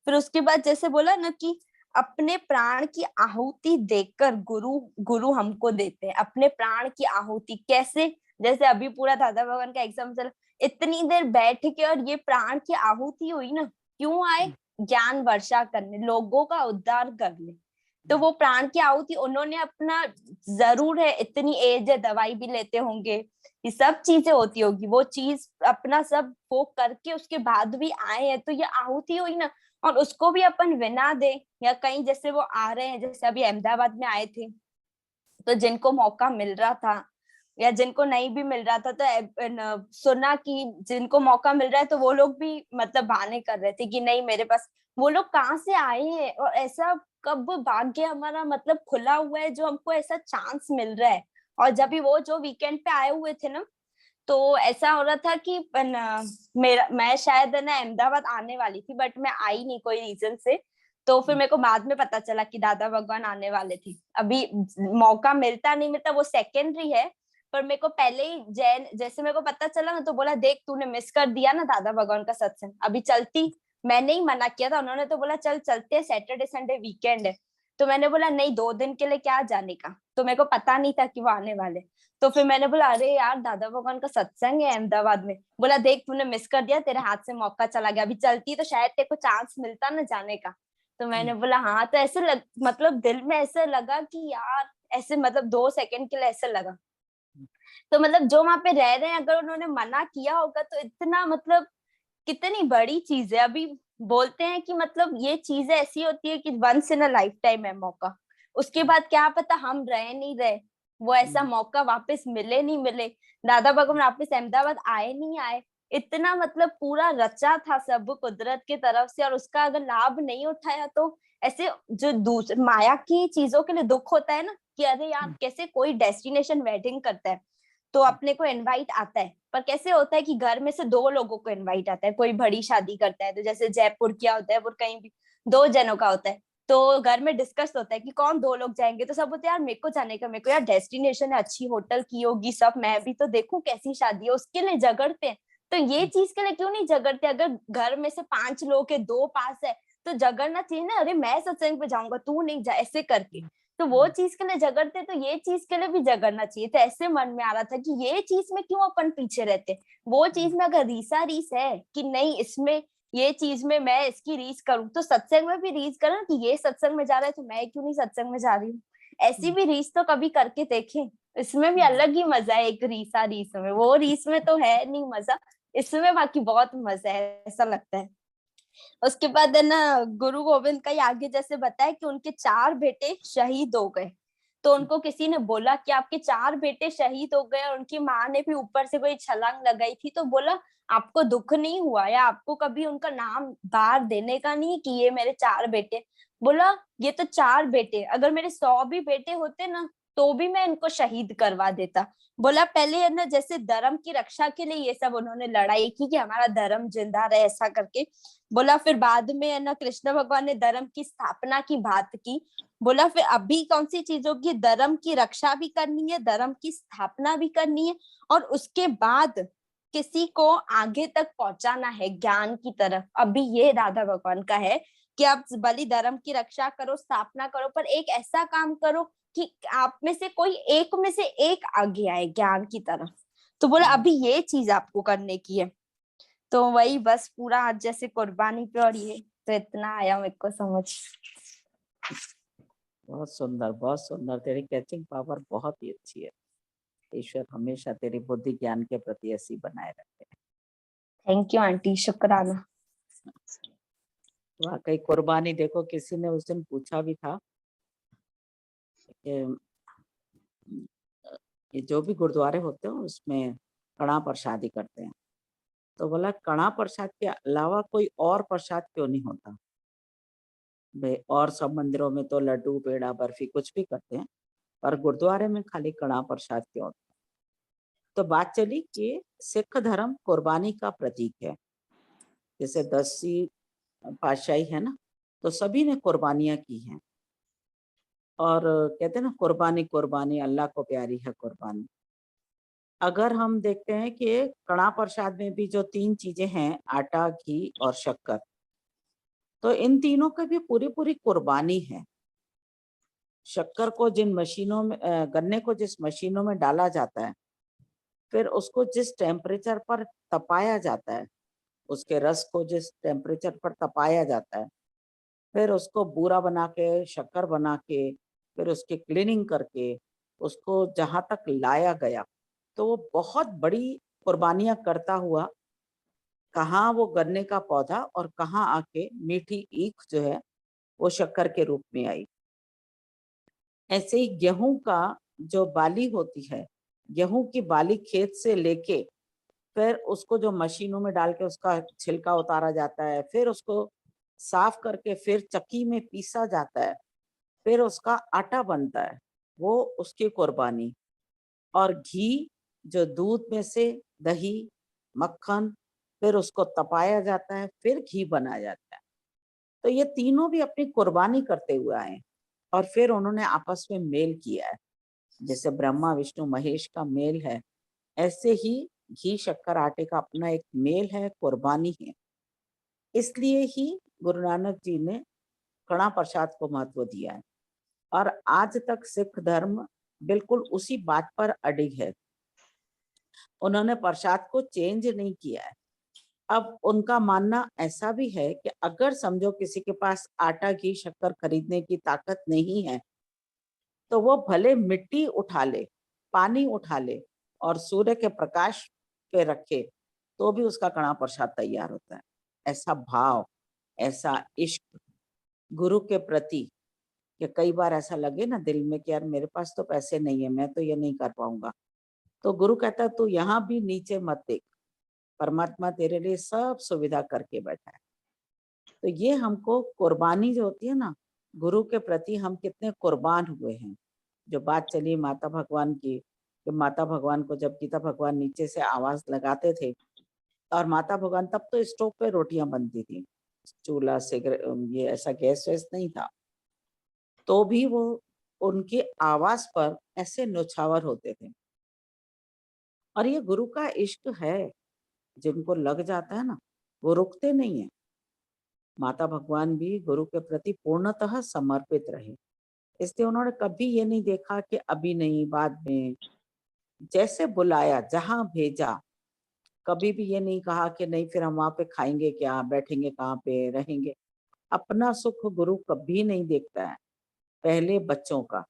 फिर उसके बाद जैसे बोला ना कि अपने प्राण की आहुति देकर गुरु हमको देते हैं। अपने प्राण की आहुति कैसे, जैसे अभी पूरा दादा भगवान का एग्जाम चला, इतनी देर बैठ के और ये प्राण की आहुति हुई ना, क्यों आए? ज्ञान वर्षा करने, लोगों का उद्धार करने। तो वो प्राण की आहुति उन्होंने अपना, जरूर है इतनी एज है, दवाई भी लेते होंगे, ये सब चीजें होती होगी, वो चीज अपना सब वो करके उसके बाद भी आए हैं, तो ये आहुति हुई ना। और उसको भी अपन विना दे, या कहीं जैसे वो आ रहे हैं, जैसे अभी अहमदाबाद में आए थे, तो जिनको मौका मिल रहा था या जिनको नहीं भी मिल रहा था, तो सुना कि जिनको मौका मिल रहा है तो वो लोग भी मतलब बहाने कर रहे थे कि नहीं मेरे पास। वो लोग कहाँ से आए हैं, और ऐसा कब भाग्य हमारा मतलब खुला हुआ है जो हमको ऐसा चांस मिल रहा है। और जब भी वो जो वीकेंड पे आए हुए थे ना, तो ऐसा हो रहा था कि मैं शायद ना अहमदाबाद आने वाली थी, बट मैं आई नहीं कोई रीजन से। तो फिर मेरे को बाद में पता चला कि दादा भगवान आने वाले थे। अभी मौका मिलता नहीं मिलता वो सेकेंडरी है, पर मेरे को पहले ही जैन जैसे मेरे को पता चला ना, तो बोला देख तूने मिस कर दिया ना दादा भगवान का सत्संग, अभी चलती। मैंने ही मना किया था, उन्होंने तो बोला चल चलते हैं, सैटरडे संडे वीकेंड है। तो मैंने बोला नहीं, 2 दिन के लिए क्या जाने का, तो मेरे को पता नहीं था कि वो आने वाले। तो फिर मैंने बोला अरे यार दादा भगवान का सत्संग है अहमदाबाद में। बोला देख तूने मिस कर दिया, तेरे हाथ से मौका चला गया, अभी चलती तो शायद तेरे को चांस मिलता ना जाने का। तो मैंने बोला हाँ। तो ऐसे मतलब दिल में ऐसे लगा कि यार ऐसे, मतलब 2 सेकंड के लिए ऐसे लगा। तो मतलब जो वहां पे रह रहे हैं, अगर उन्होंने मना किया होगा तो इतना मतलब कितनी बड़ी चीज है। अभी बोलते हैं कि मतलब ये चीजें ऐसी होती है कि once in a lifetime है मौका, उसके बाद क्या पता हम रहे नहीं रहे, वो ऐसा मौका वापस मिले नहीं मिले। दादा भगवान वापस अहमदाबाद आए नहीं आए, इतना मतलब पूरा रचा था सब कुदरत की तरफ से, और उसका अगर लाभ नहीं उठाया तो ऐसे जो दूसरे माया की चीजों के लिए दुख होता है ना, कि अरे यार कैसे कोई डेस्टिनेशन वेडिंग करता है तो अपने को इनवाइट आता है, पर कैसे होता है कि घर में से 2 लोगों को इनवाइट आता है। कोई बड़ी शादी करता है तो जैसे जयपुर किया होता है, वो कहीं भी 2 जनों का होता है, तो घर में डिस्कस होता है कि कौन 2 लोग जाएंगे, तो सब बोलते हैं यार मेरे को जाने का, मेरे को यार डेस्टिनेशन है, अच्छी होटल की होगी सब, मैं भी तो देखूं कैसी शादी है, उसके लिए झगड़ते हैं। तो ये चीज के लिए क्यों नहीं झगड़ते? अगर घर में से 5 लोग के 2 पास है तो झगड़ना चाहिए ना, अरे मैं सत्संग पे जाऊंगा तू नहीं जा, ऐसे करके। तो वो चीज के लिए झगड़ते, तो ये चीज के लिए भी झगड़ना चाहिए। तो ऐसे मन में आ रहा था कि ये चीज में क्यों अपन पीछे रहते, वो चीज में अगर रीसा रीस है कि नहीं इसमें, ये चीज में मैं इसकी रीस करूं, तो सत्संग में भी रीस करो कि ये सत्संग में जा रहा है तो मैं क्यों नहीं सत्संग में जा रही हूँ। ऐसी भी रीस तो कभी करके देखें, इसमें भी अलग ही मजा है। एक रीसा रीस में, वो रीस में तो है नहीं मजा, इसमें बाकी बहुत मजा है, ऐसा लगता है। उसके बाद है ना, गुरु गोविंद का ही आगे जैसे बताया कि उनके 4 बेटे शहीद हो गए। तो उनको किसी ने बोला कि आपके 4 बेटे शहीद हो गए, और उनकी माँ ने भी ऊपर से कोई छलांग लगाई थी, तो बोला आपको दुख नहीं हुआ, या आपको कभी उनका नाम बाहर देने का नहीं कि ये मेरे 4 बेटे? बोला ये तो 4 बेटे, अगर मेरे 100 भी बेटे होते ना तो भी मैं इनको शहीद करवा देता। बोला पहले है ना, जैसे धर्म की रक्षा के लिए ये सब उन्होंने लड़ाई की कि हमारा धर्म जिंदा रहे, ऐसा करके। बोला फिर बाद में है ना, कृष्ण भगवान ने धर्म की स्थापना की बात की। बोला फिर अभी कौन सी चीजों की, धर्म की रक्षा भी करनी है, धर्म की स्थापना भी करनी है, और उसके बाद किसी को आगे तक पहुंचाना है ज्ञान की तरफ। अभी ये राधा भगवान का है कि आप भली धर्म की रक्षा करो, स्थापना करो, पर एक ऐसा काम करो कि आप में से कोई एक में से एक आगे आए ज्ञान की तरफ। तो बोला अभी ये चीज आपको करने की है। तो वही बस पूरा आज जैसे कुर्बानी पे, और ये तो इतना आया मेरे को समझ। बहुत सुंदर, बहुत सुंदर। तेरी कैचिंग पावर बहुत ही अच्छी है। ईश्वर हमेशा तेरी बुद्धि ज्ञान के प्रति ऐसी बनाए रखे। थैंक यू आंटी, शुक्राना। वाकई कुर्बानी देखो, किसी ने उस दिन पूछा भी था कि ये जो भी गुरुद्वारे होते हैं उसमें कड़ा प्रसादी करते हैं, तो बोला कड़ा प्रसाद के अलावा कोई और प्रसाद क्यों नहीं होता भाई? और सब मंदिरों में तो लड्डू पेड़ा बर्फी कुछ भी करते हैं, पर गुरुद्वारे में खाली कड़ा प्रसाद क्यों होता है? तो बात चली कि सिख धर्म कुर्बानी का प्रतीक है। जैसे 10वीं पातशाही है ना, तो सभी ने कुर्बानियां की हैं, और कहते हैं ना कुर्बानी कुर्बानी अल्लाह को प्यारी है कुर्बानी। अगर हम देखते हैं कि कड़ा प्रसाद में भी जो 3 चीजें हैं, आटा, घी और शक्कर, तो इन तीनों की भी पूरी कुर्बानी है। शक्कर को जिन मशीनों में गन्ने को जिस मशीनों में डाला जाता है, फिर उसको जिस टेम्परेचर पर तपाया जाता है, उसके रस को जिस टेम्परेचर पर तपाया जाता है, फिर उसको बूरा बना के, शक्कर बना के, फिर उसकी क्लीनिंग करके उसको जहाँ तक लाया गया, तो वो बहुत बड़ी कुर्बानियां करता हुआ कहाँ वो गन्ने का पौधा और कहाँ आके मीठी ईख जो है वो शक्कर के रूप में आई। ऐसे ही गेहूं का जो बाली होती है, गेहूं की बाली खेत से लेके फिर उसको जो मशीनों में डाल के उसका छिलका उतारा जाता है, फिर उसको साफ करके फिर चक्की में पीसा जाता है, फिर उसका आटा बनता है, वो उसकी कुर्बानी। और घी जो दूध में से दही, मक्खन, फिर उसको तपाया जाता है, फिर घी बनाया जाता है। तो ये तीनों भी अपनी कुर्बानी करते हुए आए हैं और फिर उन्होंने आपस में मेल किया है। जैसे ब्रह्मा विष्णु महेश का मेल है, ऐसे ही घी शक्कर आटे का अपना एक मेल है, कुर्बानी है। इसलिए ही गुरु नानक जी ने कड़ा प्रसाद को महत्व दिया है और आज तक सिख धर्म बिल्कुल उसी बात पर अडिग है। उन्होंने प्रसाद को चेंज नहीं किया है। अब उनका मानना ऐसा भी है कि अगर समझो किसी के पास आटा, घी, शक्कर खरीदने की ताकत नहीं है, तो वो भले मिट्टी उठा ले, पानी उठा ले और सूर्य के प्रकाश पे रखे, तो भी उसका कड़ा प्रसाद तैयार होता है। ऐसा भाव, ऐसा इश्क गुरु के प्रति, कि कई बार ऐसा लगे ना दिल में कि यार मेरे पास तो पैसे नहीं है, मैं तो ये नहीं कर पाऊंगा, तो गुरु कहता है तू यहाँ भी नीचे मत देख, परमात्मा तेरे लिए सब सुविधा करके बैठा है। तो ये हमको कुर्बानी जो होती है ना, गुरु के प्रति हम कितने कुर्बान हुए हैं। जो बात चली माता भगवान की, कि माता भगवान को जब गीता भगवान नीचे से आवाज लगाते थे, और माता भगवान तब तो स्टोव पे रोटियां बनती थी, चूल्हा से ये ऐसा गैस वैस नहीं था, तो भी वो उनकी आवाज पर ऐसे न्यौछावर होते थे। और ये गुरु का इश्क है, जिनको लग जाता है ना वो रुकते नहीं है। माता भगवान भी गुरु के प्रति पूर्णतः समर्पित रहे, इसलिए उन्होंने कभी ये नहीं देखा कि अभी नहीं, बाद में। जैसे बुलाया, जहां भेजा, कभी भी ये नहीं कहा कि नहीं फिर हम वहां पे खाएंगे क्या, बैठेंगे कहाँ पे, रहेंगे। अपना सुख गुरु कभी नहीं देखता है, पहले बच्चों का,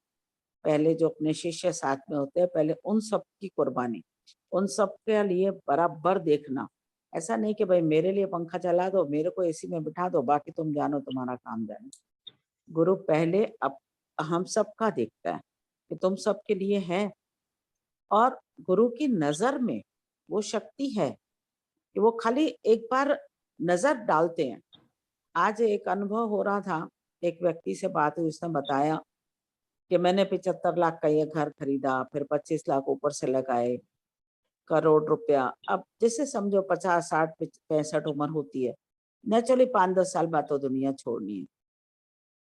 पहले जो अपने शिष्य साथ में होते हैं, पहले उन सब की कुर्बानी, उन सब के लिए बराबर देखना। ऐसा नहीं कि भाई मेरे लिए पंखा चला दो, मेरे को एसी में बिठा दो, बाकी तुम जानो, तुम्हारा काम जाने। गुरु पहले अब हम सबका देखता है कि तुम सबके लिए है। और गुरु की नजर में वो शक्ति है कि वो खाली एक बार नजर डालते हैं। आज एक अनुभव हो रहा था, एक व्यक्ति से बात हुई, उसने बताया कि मैंने 75 लाख का ये घर खरीदा, फिर 25 लाख ऊपर से लगाए, करोड़ रुपया। अब जैसे समझो 50, 60, 65 उम्र होती है, नेचुरली 5-10 साल बाद तो दुनिया छोड़नी है।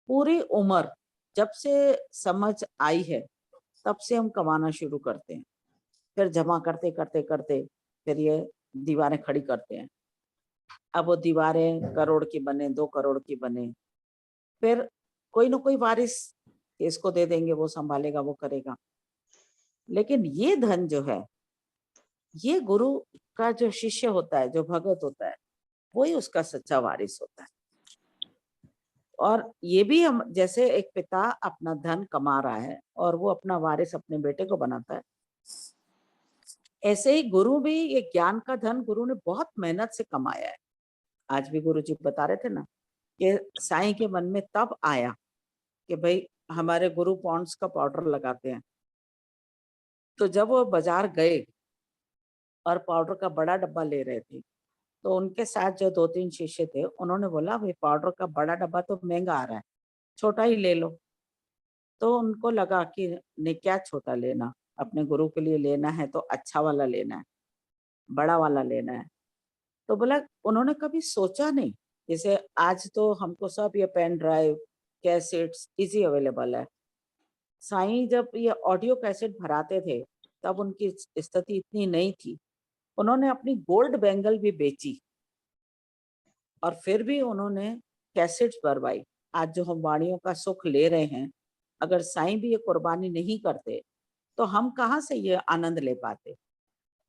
पूरी उम्र जब से समझ आई है तब से हम कमाना शुरू करते हैं, फिर जमा करते करते करते फिर ये दीवारें खड़ी करते हैं। अब वो दीवारें करोड़ की बने, 2 करोड़ की बने, फिर कोई ना कोई वारिस इसको दे देंगे, वो संभालेगा, वो करेगा। लेकिन ये धन जो है, ये गुरु का जो शिष्य होता है, जो भगत होता है, वही उसका सच्चा वारिस होता है। और ये भी हम, जैसे एक पिता अपना धन कमा रहा है और वो अपना वारिस अपने बेटे को बनाता है, ऐसे ही गुरु भी ये ज्ञान का धन गुरु ने बहुत मेहनत से कमाया है। आज भी गुरु जी बता रहे थे ना कि साईं के मन में तब आया कि भाई हमारे गुरु पॉन्ड्स का पाउडर लगाते हैं। तो जब वो बाजार गए और पाउडर का बड़ा डब्बा ले रहे थे, तो उनके साथ जो 2-3 शिष्य थे, उन्होंने बोला भाई पाउडर का बड़ा डब्बा तो महंगा आ रहा है, छोटा ही ले लो। तो उनको लगा कि नहीं, क्या छोटा लेना, अपने गुरु के लिए लेना है तो अच्छा वाला लेना है, बड़ा वाला लेना है। तो बोला उन्होंने कभी सोचा नहीं, जैसे आज तो हमको सब ये pen drive, cassettes easy available है। साईं जब ये ऑडियो कैसेट भराते थे तब उनकी स्थिति इतनी नहीं थी, उन्होंने अपनी गोल्ड बैंगल भी बेची और फिर भी उन्होंने कैसेट्स भरवाई। आज जो हम वाणियों का सुख ले रहे हैं, अगर साईं भी ये कुर्बानी नहीं करते तो हम कहाँ से ये आनंद ले पाते।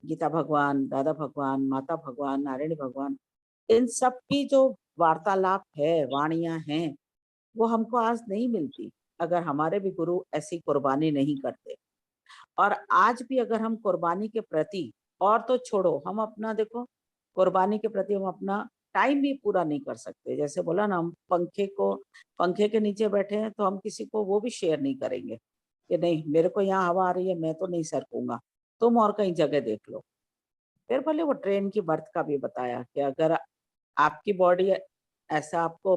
गीता भगवान, दादा भगवान, माता भगवान, नारायणी भगवान, इन सब की जो वार्तालाप है, वाणियां हैं, वो हमको आज नहीं मिलती अगर हमारे भी गुरु ऐसी कुर्बानी नहीं करते। और आज भी अगर हम कुर्बानी के प्रति, और तो छोड़ो, हम अपना देखो, कुर्बानी के प्रति हम अपना टाइम भी पूरा नहीं कर सकते। जैसे बोला ना, हम पंखे के नीचे बैठे हैं तो हम किसी को वो भी शेयर नहीं करेंगे कि नहीं मेरे को यहाँ हवा आ रही है, मैं तो नहीं सरकूंगा, तुम और कहीं जगह देख लो। फिर भले वो ट्रेन की बर्थ का भी बताया कि अगर आपकी बॉडी ऐसा आपको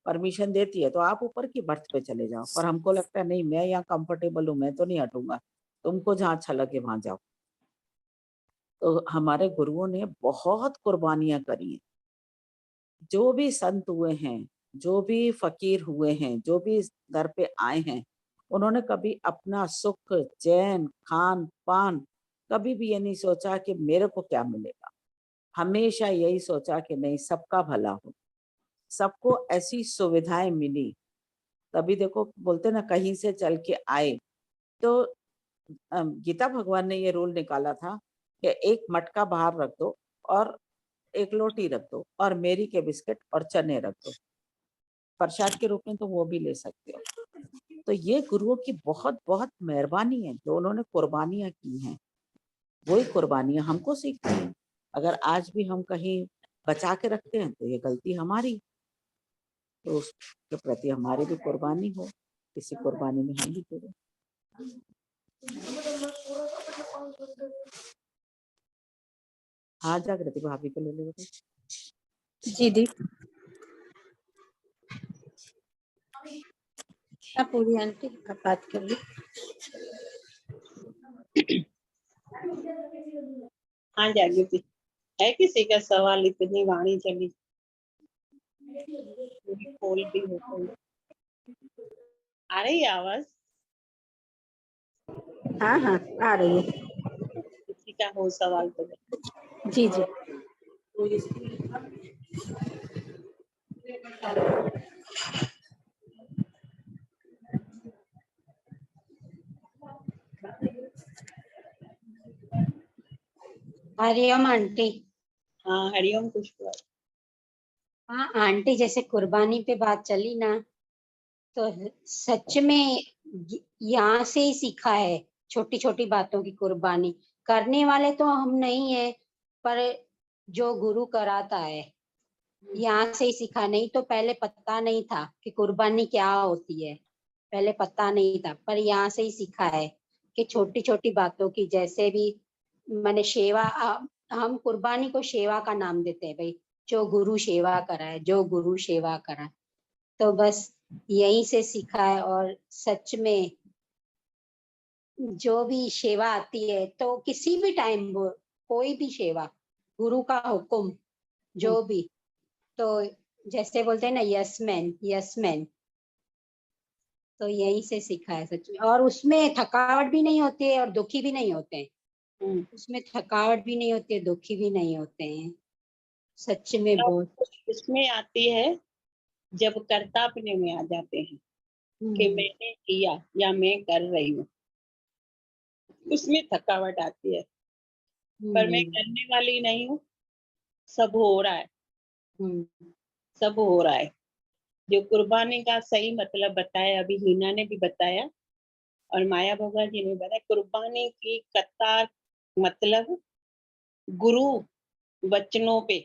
परमिशन देती है तो आप ऊपर की बर्थ पे चले जाओ, पर हमको लगता है नहीं, मैं यहाँ कंफर्टेबल हूँ, मैं तो नहीं हटूंगा, तुमको जहाँ अच्छा लगे वहां जाओ। तो हमारे गुरुओं ने बहुत कुर्बानियां करी हैं। जो भी संत हुए हैं, जो भी फकीर हुए हैं, जो भी इस दर पे आए हैं, उन्होंने कभी अपना सुख, चैन, खान पान कभी भी ये नहीं सोचा कि मेरे को क्या मिलेगा। हमेशा यही सोचा कि नहीं, सबका भला हो, सबको ऐसी सुविधाएं मिली। तभी देखो बोलते ना, कहीं से चल के आए तो गीता भगवान ने ये रूल निकाला था कि एक मटका बाहर रख दो और एक लोटी रख दो और मेरी के बिस्किट और चने रख दो, प्रसाद के रूप में तो वो भी ले सकते हो। तो ये गुरुओं की बहुत बहुत मेहरबानी है, जो उन्होंने कुर्बानियां की हैं, वही कुर्बानियां हमको सीखती हैं। अगर आज भी हम कहीं बचा के रखते हैं तो ये गलती हमारी, तो उसके प्रति हमारी भी कुर्बानी हो, किसी कुर्बानी में हम भी जुड़े। हाँ जागृति भाभी को ले लो। जी दी। आप पूरी आंटी का बात कर ली। हाँ जागृति, है किसी का सवाल? इतनी वाणी चली, पूरी खोल भी हो गई। आ रही है आवाज? हाँ हाँ आ रही है। किसी का हो सवाल तो जी जी। हरिओम आंटी। हाँ हरिओम पुष्पा। हाँ आंटी, जैसे कुर्बानी पे बात चली ना, तो सच में यहाँ से ही सीखा है छोटी छोटी बातों की कुर्बानी। करने वाले तो हम नहीं है, पर जो गुरु कराता है यहाँ से ही सीखा। नहीं तो पहले पता नहीं था कि कुर्बानी क्या होती है, पहले पता नहीं था, पर यहाँ से ही सीखा है कि छोटी छोटी बातों की, जैसे भी मैंने सेवा, हम कुर्बानी को सेवा का नाम देते हैं भाई, जो गुरु सेवा कराए, जो गुरु सेवा कराए। तो बस यहीं से सीखा है। और सच में जो भी सेवा आती है तो किसी भी टाइम, वो कोई भी सेवा, गुरु का हुक्म जो भी, तो जैसे बोलते हैं ना, यस मैन, यस मैन। तो यहीं से सीखा है सच में। और उसमें थकावट भी नहीं होती है और दुखी भी नहीं होते हैं। उसमें थकावट भी नहीं होती है, दुखी भी नहीं होते हैं। सच में बहुत। इसमें आती है जब कर्ता अपने में आ जाते हैं कि मैंने किया या मैं कर रही हूँ, उसमें थकावट आती है। पर मैं करने वाली नहीं हूँ, सब हो रहा है, सब हो रहा है। जो कुर्बानी का सही मतलब बताया, अभी हीना ने भी बताया और माया भोगा जी ने बताया, कुर्बानी की कतार मतलब गुरु वचनों पे,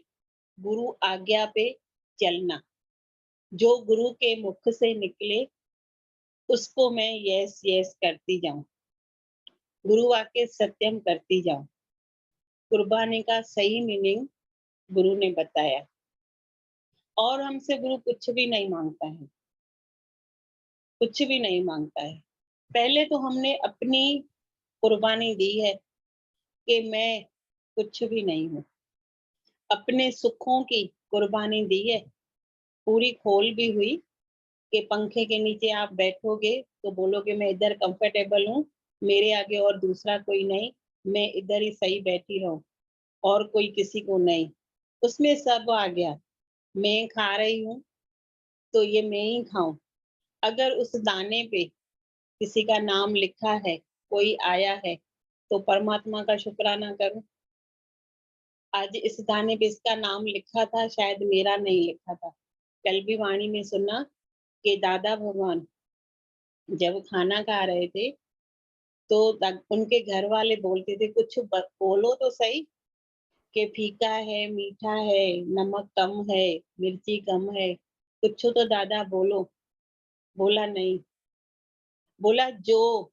गुरु आज्ञा पे चलना। जो गुरु के मुख से निकले उसको मैं यस यस करती जाऊं, गुरु वाक्य सत्यम करती जाऊं। कुर्बानी का सही मीनिंग गुरु ने बताया। और हमसे गुरु कुछ भी नहीं मांगता है, कुछ भी नहीं मांगता है। पहले तो हमने अपनी कुर्बानी दी है कि मैं कुछ भी नहीं हूँ, अपने सुखों की कुर्बानी दी है, पूरी खोल भी हुई कि पंखे के नीचे आप बैठोगे तो बोलोगे मैं इधर कंफर्टेबल हूँ, मेरे आगे और दूसरा कोई नहीं, मैं इधर ही सही बैठी रहूं और कोई किसी को नहीं। उसमें सब आ गया। मैं खा रही हूँ तो ये मैं ही खाऊं। अगर उस दाने पे किसी का नाम लिखा है, कोई आया है, तो परमात्मा का शुक्राना करूं। आज इस दाने पे इसका नाम लिखा था, शायद मेरा नहीं लिखा था। कल भी वाणी में सुना कि दादा भगवान जब खाना खा रहे थे तो उनके घर वाले बोलते थे कुछ बोलो तो सही, कि फीका है, मीठा है, नमक कम है, मिर्ची कम है, कुछ तो दादा बोलो। बोला नहीं। बोला जो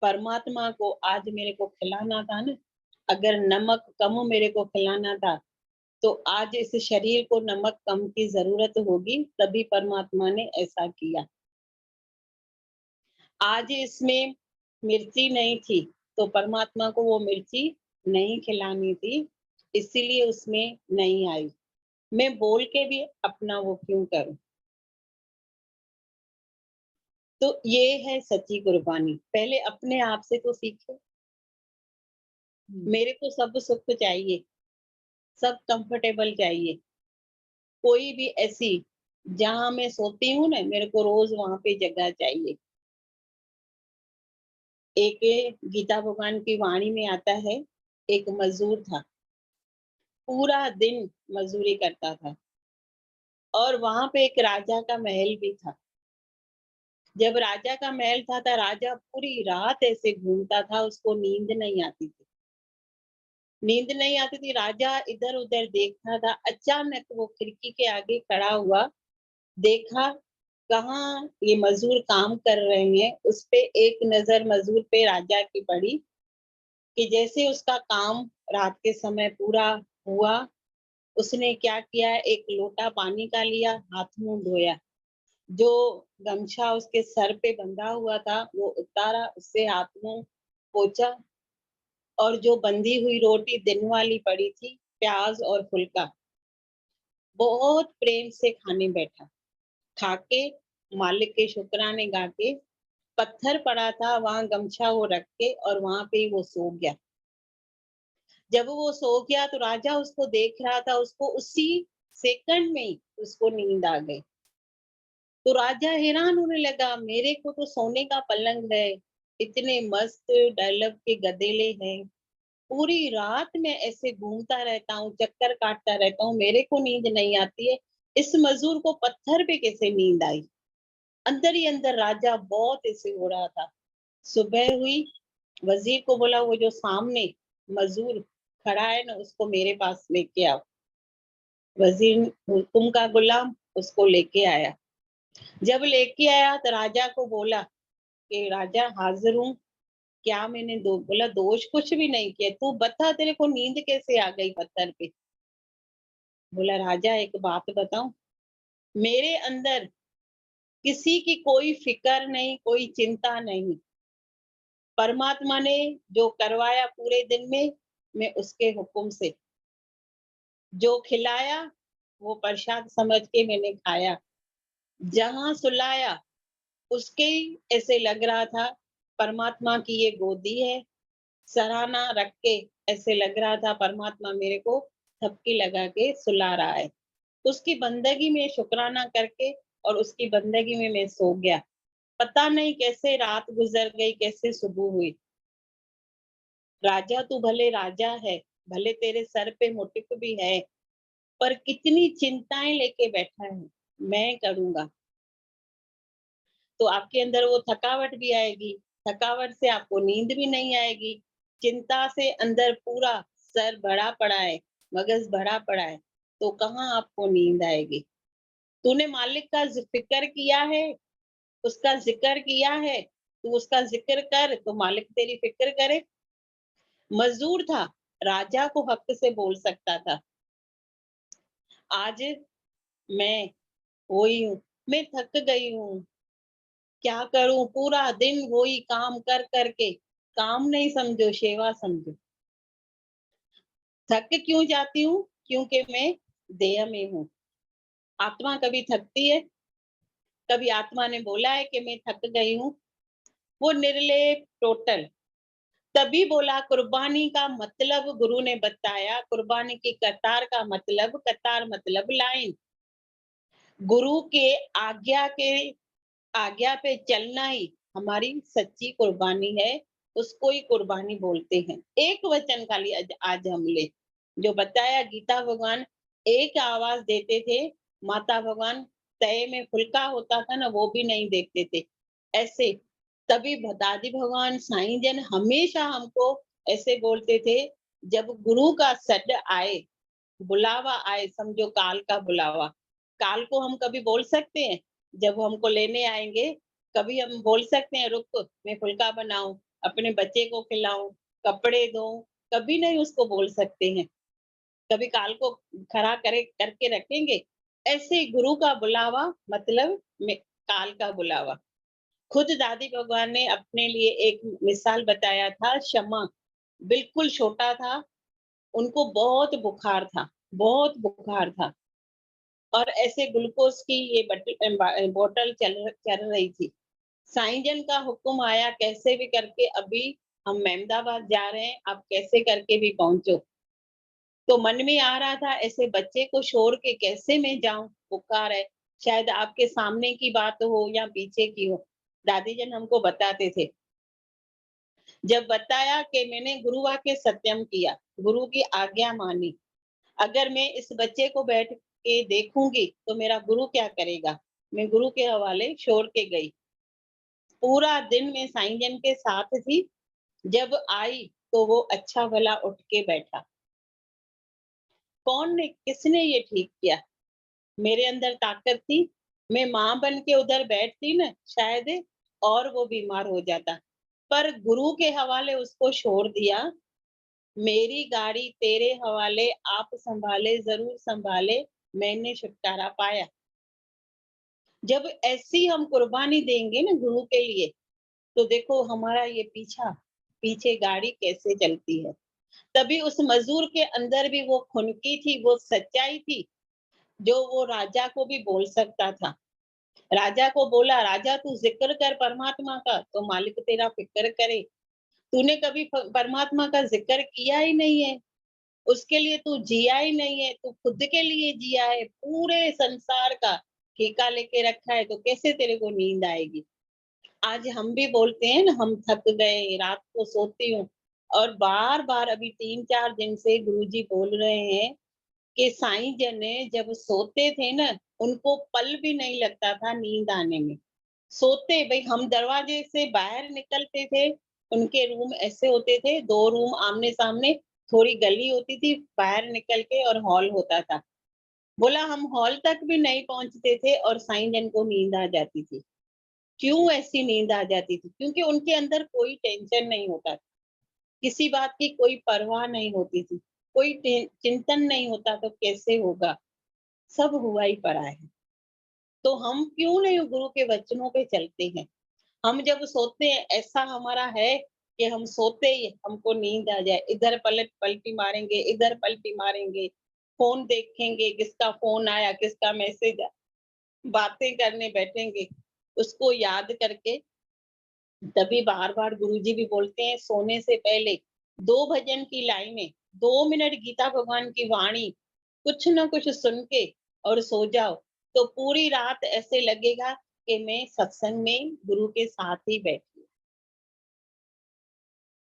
परमात्मा को आज मेरे को खिलाना था ना, अगर नमक कम मेरे को खिलाना था तो आज इस शरीर को नमक कम की जरूरत होगी, तभी परमात्मा ने ऐसा किया। आज इसमें मिर्ची नहीं थी तो परमात्मा को वो मिर्ची नहीं खिलानी थी, इसीलिए उसमें नहीं आई। मैं बोल के भी अपना वो क्यों करूं। तो ये है सच्ची कुर्बानी। पहले अपने आप से तो सीखे। मेरे को सब सुख चाहिए, सब कंफर्टेबल चाहिए। कोई भी ऐसी जहां मैं सोती हूँ ना, मेरे को रोज वहां पे जगह चाहिए। एक गीता भगवान की वाणी में आता है, एक मजदूर था, पूरा दिन मजदूरी करता था और वहां पे एक राजा का महल भी था। जब राजा का महल था तो राजा पूरी रात ऐसे घूमता था, उसको नींद नहीं आती थी। नींद नहीं आती थी, राजा इधर उधर देखता था। अचानक वो खिड़की के आगे खड़ा हुआ, देखा कहाँ ये मजदूर काम कर रहे हैं। उस पे एक नजर मजदूर पे राजा की पड़ी कि जैसे उसका काम रात के समय पूरा हुआ, उसने क्या किया, एक लोटा पानी का लिया, हाथ मुंह धोया, जो गमछा उसके सर पे बंधा हुआ था वो उतारा, उससे हाथ मुंह पोंछा और जो बंधी हुई रोटी दिन वाली पड़ी थी, प्याज और फुल्का, बहुत प्रेम से खाने बैठा। खा के मालिक के शुक्राने गा के, पत्थर पड़ा था वहां गमछा वो रख के और वहां पे ही वो सो गया। जब वो सो गया तो राजा उसको देख रहा था, उसको उसी सेकंड में ही उसको नींद आ गई। तो राजा हैरान होने लगा, मेरे को तो सोने का पलंग है, इतने मस्त डलप के गदेले हैं, पूरी रात मैं ऐसे घूमता रहता हूँ, चक्कर काटता रहता हूँ, मेरे को नींद नहीं आती है, इस मजदूर को पत्थर पे कैसे नींद आई। अंदर ही अंदर राजा बहुत ऐसे हो रहा था। सुबह हुई, वजीर को बोला वो जो सामने मजदूर खड़ा है ना, उसको मेरे पास लेके आओ। वजीर हुकुम का गुलाम उसको लेके आया। जब लेके आया तो राजा को बोला कि राजा हाजिर हूँ, क्या मैंने बोला दोष कुछ भी नहीं किया, तू बता तेरे को नींद कैसे आ गई पत्थर पे। बोला राजा एक बात बताऊं, मेरे अंदर किसी की कोई फिक्र नहीं, कोई चिंता नहीं। परमात्मा ने जो करवाया पूरे दिन में, मैं उसके हुक्म से जो खिलाया वो प्रसाद समझ के मैंने खाया। जहां सुलाया उसके ही ऐसे लग रहा था परमात्मा की ये गोदी है। सराहना रख के ऐसे लग रहा था परमात्मा मेरे को थपकी लगा के सुला रहा है। उसकी बंदगी में शुक्राना करके और उसकी बंदगी में मैं सो गया। पता नहीं कैसे रात गुजर गई, कैसे सुबह हुई। राजा तू भले राजा है, भले तेरे सर पे मुकुट भी है, पर कितनी चिंताएं लेके बैठा है। मैं करूंगा तो आपके अंदर वो थकावट भी आएगी, थकावट से आपको नींद भी नहीं आएगी। चिंता से अंदर पूरा सर भरा पड़ा है, मगज भरा पड़ा है, तो कहाँ आपको नींद आएगी। तूने मालिक का फिक्र किया है, उसका जिक्र किया है, तू उसका जिक्र कर तो मालिक तेरी फिक्र करे। मजदूर था, राजा को हक से बोल सकता था। आज मैं वही हूँ, मैं थक गई हूँ, क्या करूं, पूरा दिन वही काम कर करके, काम नहीं समझो सेवा समझो। थक क्यों जाती हूँ, क्योंकि मैं देह में हूँ। आत्मा कभी थकती है? कभी आत्मा ने बोला है कि मैं थक गई हूँ? वो निर्लेप टोटल। तभी बोला कुर्बानी का मतलब गुरु ने बताया, कुर्बानी की कतार का मतलब, कतार मतलब लाइन। गुरु के आज्ञा पे चलना ही हमारी सच्ची कुर्बानी है, उसको ही कुर्बानी बोलते हैं। एक वचन खाली आज हम ले, जो बताया गीता भगवान एक आवाज देते थे, माता भगवान तय में फुल्का होता था ना, वो भी नहीं देखते थे ऐसे। तभी दादी भगवान साईं जन हमेशा हमको ऐसे बोलते थे, जब गुरु का सड आए, बुलावा आए, समझो काल का बुलावा। काल को हम कभी बोल सकते हैं? जब वो हमको लेने आएंगे, कभी हम बोल सकते हैं रुक मैं फुल्का बनाऊं, अपने बच्चे को खिलाऊं, कपड़े दूं? कभी नहीं उसको बोल सकते हैं। कभी काल को खड़ा करे करके रखेंगे? ऐसे ही गुरु का बुलावा मतलब काल का बुलावा। खुद दादी भगवान ने अपने लिए एक मिसाल बताया था, क्षमा। बिल्कुल छोटा था, उनको बहुत बुखार था, बहुत बुखार था, और ऐसे ग्लूकोज की ये बोतल चल रही थी। साईं जन का हुक्म आया, कैसे भी करके अभी हम मेहमदाबाद जा रहे हैं, आप कैसे करके भी पहुंचो। तो मन में आ रहा था, ऐसे बच्चे को छोड़ के कैसे मैं जाऊं, बुखार है, शायद आपके सामने की बात हो या पीछे की हो। दादी जन हमको बताते थे। जब बताया कि मैंने गुरु वाक्य सत्यम किया, गुरु की आज्ञा मानी, अगर मैं इस बच्चे को बैठ के देखूंगी तो मेरा गुरु क्या करेगा, मैं गुरु के हवाले छोड़ के गई। पूरा दिन मैं साईं जन के साथ थी। जब आई तो वो अच्छा भला उठ के बैठा। कौन ने, किसने ये ठीक किया? मेरे अंदर ताकत थी, मैं माँ बन के उधर बैठती ना, शायद और वो बीमार हो जाता, पर गुरु के हवाले उसको छोड़ दिया। मेरी गाड़ी तेरे हवाले, आप संभाले, जरूर संभाले, मैंने छुटकारा पाया। जब ऐसी हम कुर्बानी देंगे ना गुरु के लिए, तो देखो हमारा ये पीछे गाड़ी कैसे चलती है। तभी उस मजदूर के अंदर भी वो खुनकी थी, वो सच्चाई थी, जो वो राजा को भी बोल सकता था। राजा को बोला, राजा तू जिक्र कर परमात्मा का, तो मालिक तेरा फिक्र करे। तूने कभी परमात्मा का जिक्र किया ही नहीं है, उसके लिए तू जिया ही नहीं है, तू खुद के लिए जिया है, पूरे संसार का ठेका लेके रखा है, तो कैसे तेरे को नींद आएगी? आज हम भी बोलते हैं ना, हम थक गए, रात को सोती हूँ, और बार बार अभी 3-4 दिन से गुरुजी बोल रहे हैं कि साईं जन जब सोते थे ना, उनको पल भी नहीं लगता था नींद आने में। सोते भाई, हम दरवाजे से बाहर निकलते थे, उनके रूम ऐसे होते थे, 2 रूम आमने सामने, थोड़ी गली होती थी बाहर निकल के, और हॉल होता था। बोला हम हॉल तक भी नहीं पहुंचते थे और साईं जन को नींद आ जाती थी। क्यों ऐसी नींद आ जाती थी? क्योंकि उनके अंदर कोई टेंशन नहीं होता था, किसी बात की कोई परवाह नहीं होती थी, कोई चिंतन नहीं होता, तो कैसे होगा? सब हुआ ही पड़ा है। तो हम क्यों नहीं गुरु के वचनों पे चलते हैं? हम जब सोते हैं, ऐसा हमारा है कि हम सोते ही हमको नींद आ जाए, इधर पलटी मारेंगे, इधर पलटी मारेंगे, फोन देखेंगे, किसका फोन आया, किसका मैसेज आया, बातें करने बैठेंगे, उसको याद करके। तभी बार बार गुरुजी भी बोलते हैं, सोने से पहले 2 भजन की लाइनें, 2 मिनट गीता भगवान की वाणी, कुछ ना कुछ सुन के और सो जाओ, तो पूरी रात ऐसे लगेगा कि मैं सत्संग में गुरु के साथ ही बैठी हूँ।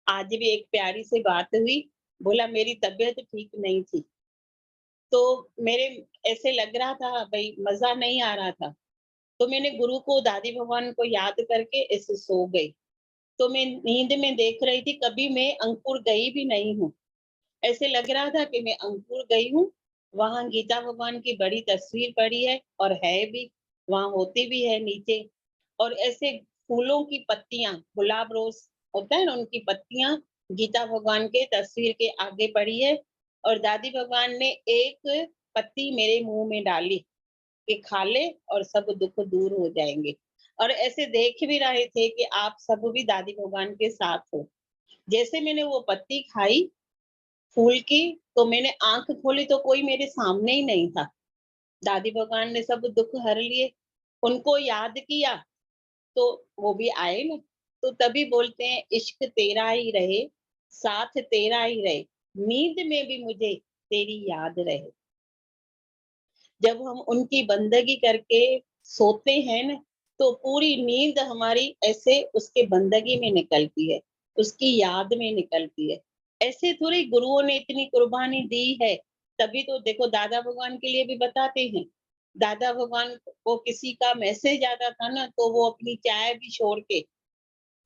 आज भी एक प्यारी से बात हुई, बोला मेरी तबीयत ठीक नहीं थी, तो मेरे ऐसे लग रहा था भाई, मजा नहीं आ रहा था, तो मैंने गुरु को, दादी भगवान को याद करके ऐसे सो गई। तो मैं नींद में देख रही थी, कभी मैं अंकुर गई भी नहीं हूँ। ऐसे लग रहा था कि मैं अंकुर गई हूँ। वहां गीता भगवान की बड़ी तस्वीर पड़ी है, और है भी, वहां होती भी है नीचे। और ऐसे फूलों की पत्तियां, गुलाब रोज होता है ना, उनकी पत्तियां गीता भगवान के तस्वीर के आगे पड़ी है। और दादी भगवान ने एक पत्ती मेरे मुंह में डाली कि खा ले और सब दुख दूर हो जाएंगे। और ऐसे देख भी रहे थे कि आप सब भी दादी भगवान के साथ हो। जैसे मैंने वो पत्ती खाई फूल की, तो मैंने आंख खोली तो कोई मेरे सामने ही नहीं था। दादी भगवान ने सब दुख हर लिए, उनको याद किया तो वो भी आए ना। तो तभी बोलते हैं इश्क तेरा ही रहे, साथ तेरा ही रहे, नींद में भी मुझे तेरी याद रहे। जब हम उनकी बंदगी करके सोते हैं ना, तो पूरी नींद हमारी ऐसे उसके बंदगी में निकलती है, उसकी याद में निकलती है। ऐसे थोड़ी गुरुओं ने इतनी कुर्बानी दी है, तभी तो देखो दादा भगवान के लिए भी बताते हैं। दादा भगवान को किसी का मैसेज आता था ना, तो वो अपनी चाय भी छोड़ के,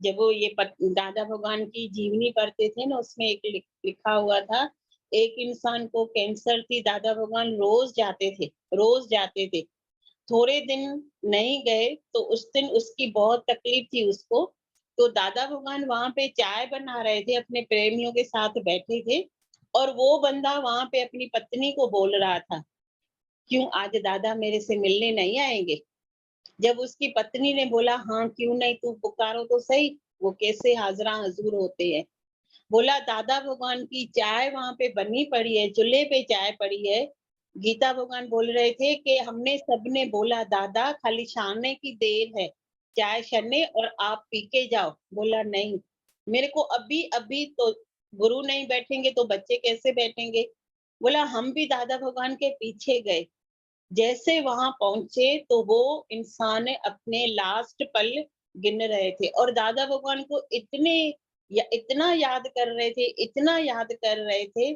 जब वो ये दादा भगवान की जीवनी पढ़ते थे ना, उसमें एक लिखा हुआ था, एक इंसान को कैंसर थी, दादा भगवान रोज जाते थे। थोड़े दिन नहीं गए तो उस दिन उसकी बहुत तकलीफ थी उसको, तो दादा भगवान वहां पे चाय बना रहे थे, अपने प्रेमियों के साथ बैठे थे, और वो बंदा वहां पे अपनी पत्नी को बोल रहा था, क्यों आज दादा मेरे से मिलने नहीं आएंगे? जब उसकी पत्नी ने बोला, हाँ क्यों नहीं, तू पुकारो तो सही, वो कैसे हाजरा हजूर होते हैं। बोला, दादा भगवान की चाय वहां पे बनी पड़ी है, चूल्हे पे चाय पड़ी है। गीता भगवान बोल रहे थे कि हमने सबने बोला दादा खाली छानने की देर है, चाय छन्ने और आप पी के जाओ। बोला नहीं, मेरे को अभी अभी तो गुरु नहीं बैठेंगे तो बच्चे कैसे बैठेंगे। बोला हम भी दादा भगवान के पीछे गए, जैसे वहां पहुंचे तो वो इंसान अपने लास्ट पल गिन रहे थे, और दादा भगवान को इतना याद कर रहे थे, इतना याद कर रहे थे।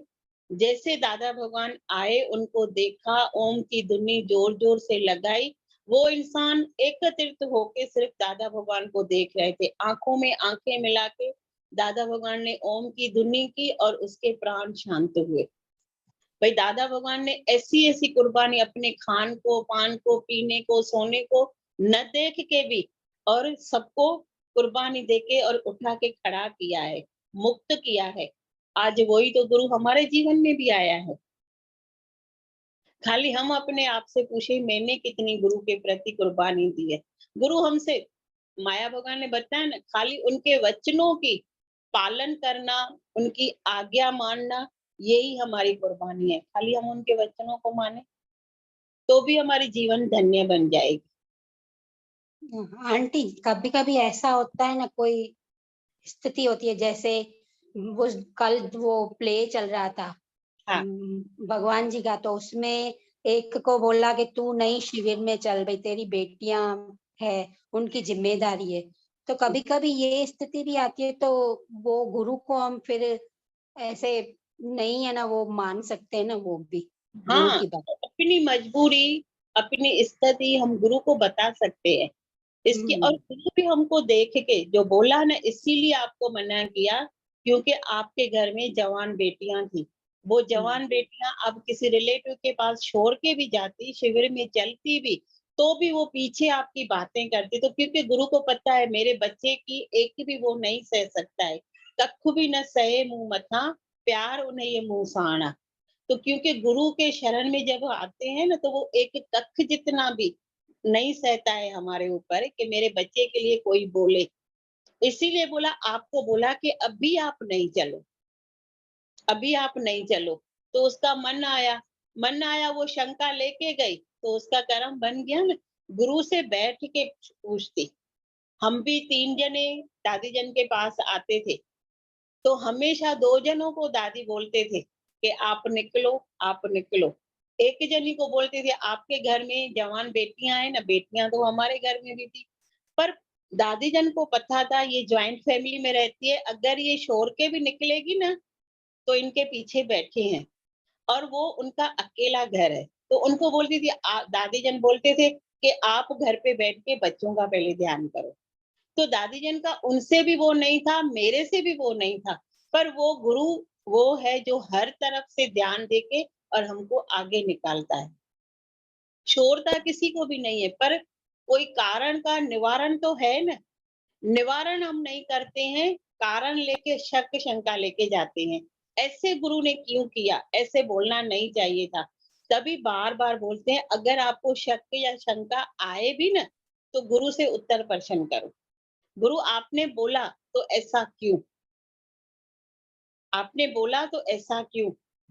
जैसे दादा भगवान आए, उनको देखा, ओम की धुनी जोर जोर से लगाई, वो इंसान एकत्रित होके सिर्फ दादा भगवान को देख रहे थे, आंखों में आंखें मिला के दादा भगवान ने ओम की धुनी की और उसके प्राण शांत हुए। भाई दादा भगवान ने ऐसी ऐसी कुर्बानी अपने खान को, पान को, पीने को, सोने को न देख के भी, और सबको कुर्बानी देके और उठा के खड़ा किया है, मुक्त किया है। आज वही तो गुरु हमारे जीवन में भी आया है। खाली हम अपने आप से पूछे, मैंने कितनी गुरु के प्रति कुर्बानी दी है। गुरु हमसे, माया भगवान ने बताया ना, खाली उनके वचनों की पालन करना, उनकी आज्ञा मानना, यही हमारी कुर्बानी है। खाली हम उनके वचनों को माने तो भी हमारी जीवन धन्य बन जाएगी। आंटी कभी कभी ऐसा होता है ना, कोई स्थिति होती है, जैसे वो कल वो प्ले चल रहा था हाँ। भगवान जी का, तो उसमें एक को बोला कि तू नहीं शिविर में चल, भाई तेरी बेटियां है, उनकी जिम्मेदारी है। तो कभी कभी ये स्थिति भी आती है, तो वो गुरु को हम फिर ऐसे नहीं है ना, वो मान सकते हैं ना, वो भी गुरु हाँ, की बात। अपनी मजबूरी, अपनी स्थिति हम गुरु को बता सकते हैं इसकी, और गुरु भी हमको देख के जो बोला ना, इसीलिए आपको मना किया क्योंकि आपके घर में जवान बेटियां थी। वो जवान बेटियां अब किसी रिलेटिव के पास छोड़ के भी जाती, शिविर में चलती भी, तो भी वो पीछे आपकी बातें करती। तो क्योंकि गुरु को पता है मेरे बच्चे की एक भी वो नहीं सह सकता है, कख भी न सहे मुंह मथा, प्यार उन्हें ये मुंह साणा। तो क्योंकि गुरु के शरण में जब आते हैं ना, तो वो एक कख जितना भी नहीं सहता है हमारे ऊपर कि मेरे बच्चे के लिए कोई बोले। इसीलिए बोला, आपको बोला कि अभी आप नहीं चलो, अभी आप नहीं चलो। तो उसका मन आया, वो शंका लेके गई, तो उसका कर्म बन गया ना। गुरु से बैठ के पूछती, हम भी 3 जने दादी जन के पास आते थे, तो हमेशा 2 जनों को दादी बोलते थे कि आप निकलो, आप निकलो। एक जनी को बोलते थे, आपके घर में जवान बेटियां हैं ना, बेटियां तो हमारे घर में भी थी, पर दादी जन को पता था ये जॉइंट फैमिली में रहती है, अगर ये छोड़ के भी निकलेगी ना, तो इनके पीछे बैठे हैं, और वो उनका अकेला घर है। तो उनको बोलती थी, दादी जन बोलते थे कि आप घर पे बैठ के बच्चों का पहले ध्यान करो। तो दादी जन का उनसे भी वो नहीं था, मेरे से भी वो नहीं था, पर वो गुरु वो है जो हर तरफ से ध्यान देके और हमको आगे निकालता है। छोड़ता किसी को भी नहीं है, पर कोई कारण का निवारण तो है ना, निवारण हम नहीं करते हैं, कारण लेके शक शंका लेके जाते हैं। ऐसे गुरु ने क्यों किया, ऐसे बोलना नहीं चाहिए था। तभी बार बार बोलते हैं, अगर आपको शक या शंका आए भी ना, तो गुरु से उत्तर प्रश्न करो। गुरु आपने बोला तो ऐसा क्यों, आपने बोला तो ऐसा क्यों,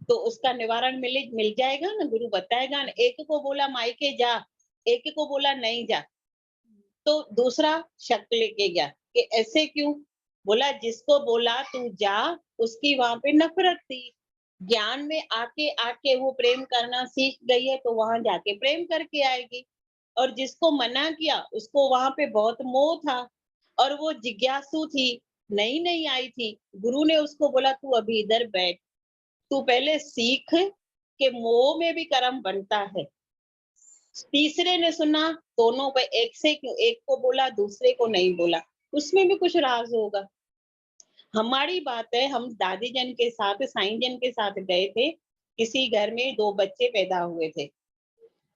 तो उसका निवारण मिल जाएगा ना, गुरु बताएगा ना। एक को बोला मायके जा, एक को बोला नहीं जा, तो दूसरा शक लेके गया, कि ऐसे क्यों? बोला जिसको बोला तू जा, उसकी वहां पे नफरत थी। ज्ञान में आके आके वो प्रेम करना सीख गई है, तो वहां जाके प्रेम करके आएगी। और जिसको मना किया उसको वहां पे बहुत मोह था और वो जिज्ञासु थी, नई नई आई थी। गुरु ने उसको बोला तू अभी इधर बैठ, तू पहले सीख कि मोह में भी कर्म बनता है। तीसरे ने सुना, दोनों पे एक से क्यों, एक को बोला दूसरे को नहीं बोला, उसमें भी कुछ राज होगा। हमारी बात है, हम दादी जन के साथ, साईं जन के साथ गए थे, किसी घर में 2 बच्चे पैदा हुए थे,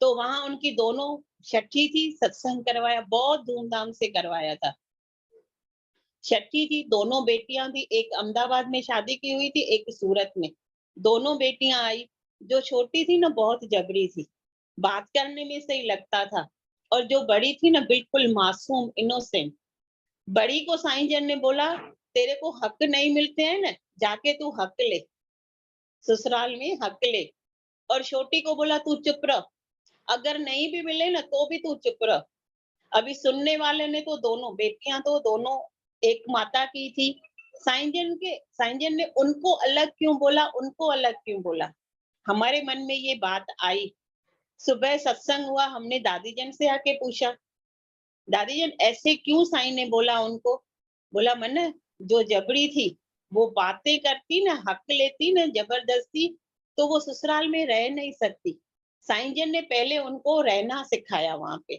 तो वहां उनकी दोनों छठी थी, सत्संग करवाया, बहुत धूमधाम से करवाया था। छठी थी, दोनों बेटियां थी, एक अहमदाबाद में शादी की हुई थी, एक सूरत में। दोनों बेटियां आई, जो छोटी थी ना बहुत जबरी थी, बात करने में सही लगता था, और जो बड़ी थी ना बिल्कुल मासूम इनोसेंट। बड़ी को साईं जन ने बोला तेरे को हक नहीं मिलते हैं ना, जाके तू हक ले, ससुराल में हक ले। और छोटी को बोला तू चुप रह, अगर नहीं भी मिले ना तो भी तू चुप रह। अभी सुनने वाले ने तो दोनों बेटियां तो दोनों एक माता की थी। साईं जन ने उनको अलग क्यों बोला, उनको अलग क्यों बोला? हमारे मन में ये बात आई। सुबह सत्संग हुआ, हमने दादी जन से आके पूछा, दादी जन ऐसे क्यों साईं ने बोला उनको? बोला मन जो जबरी थी वो बातें करती ना, हक लेती ना जबरदस्ती, तो वो ससुराल में रह नहीं सकती। साईं जन ने पहले उनको रहना सिखाया वहां पे,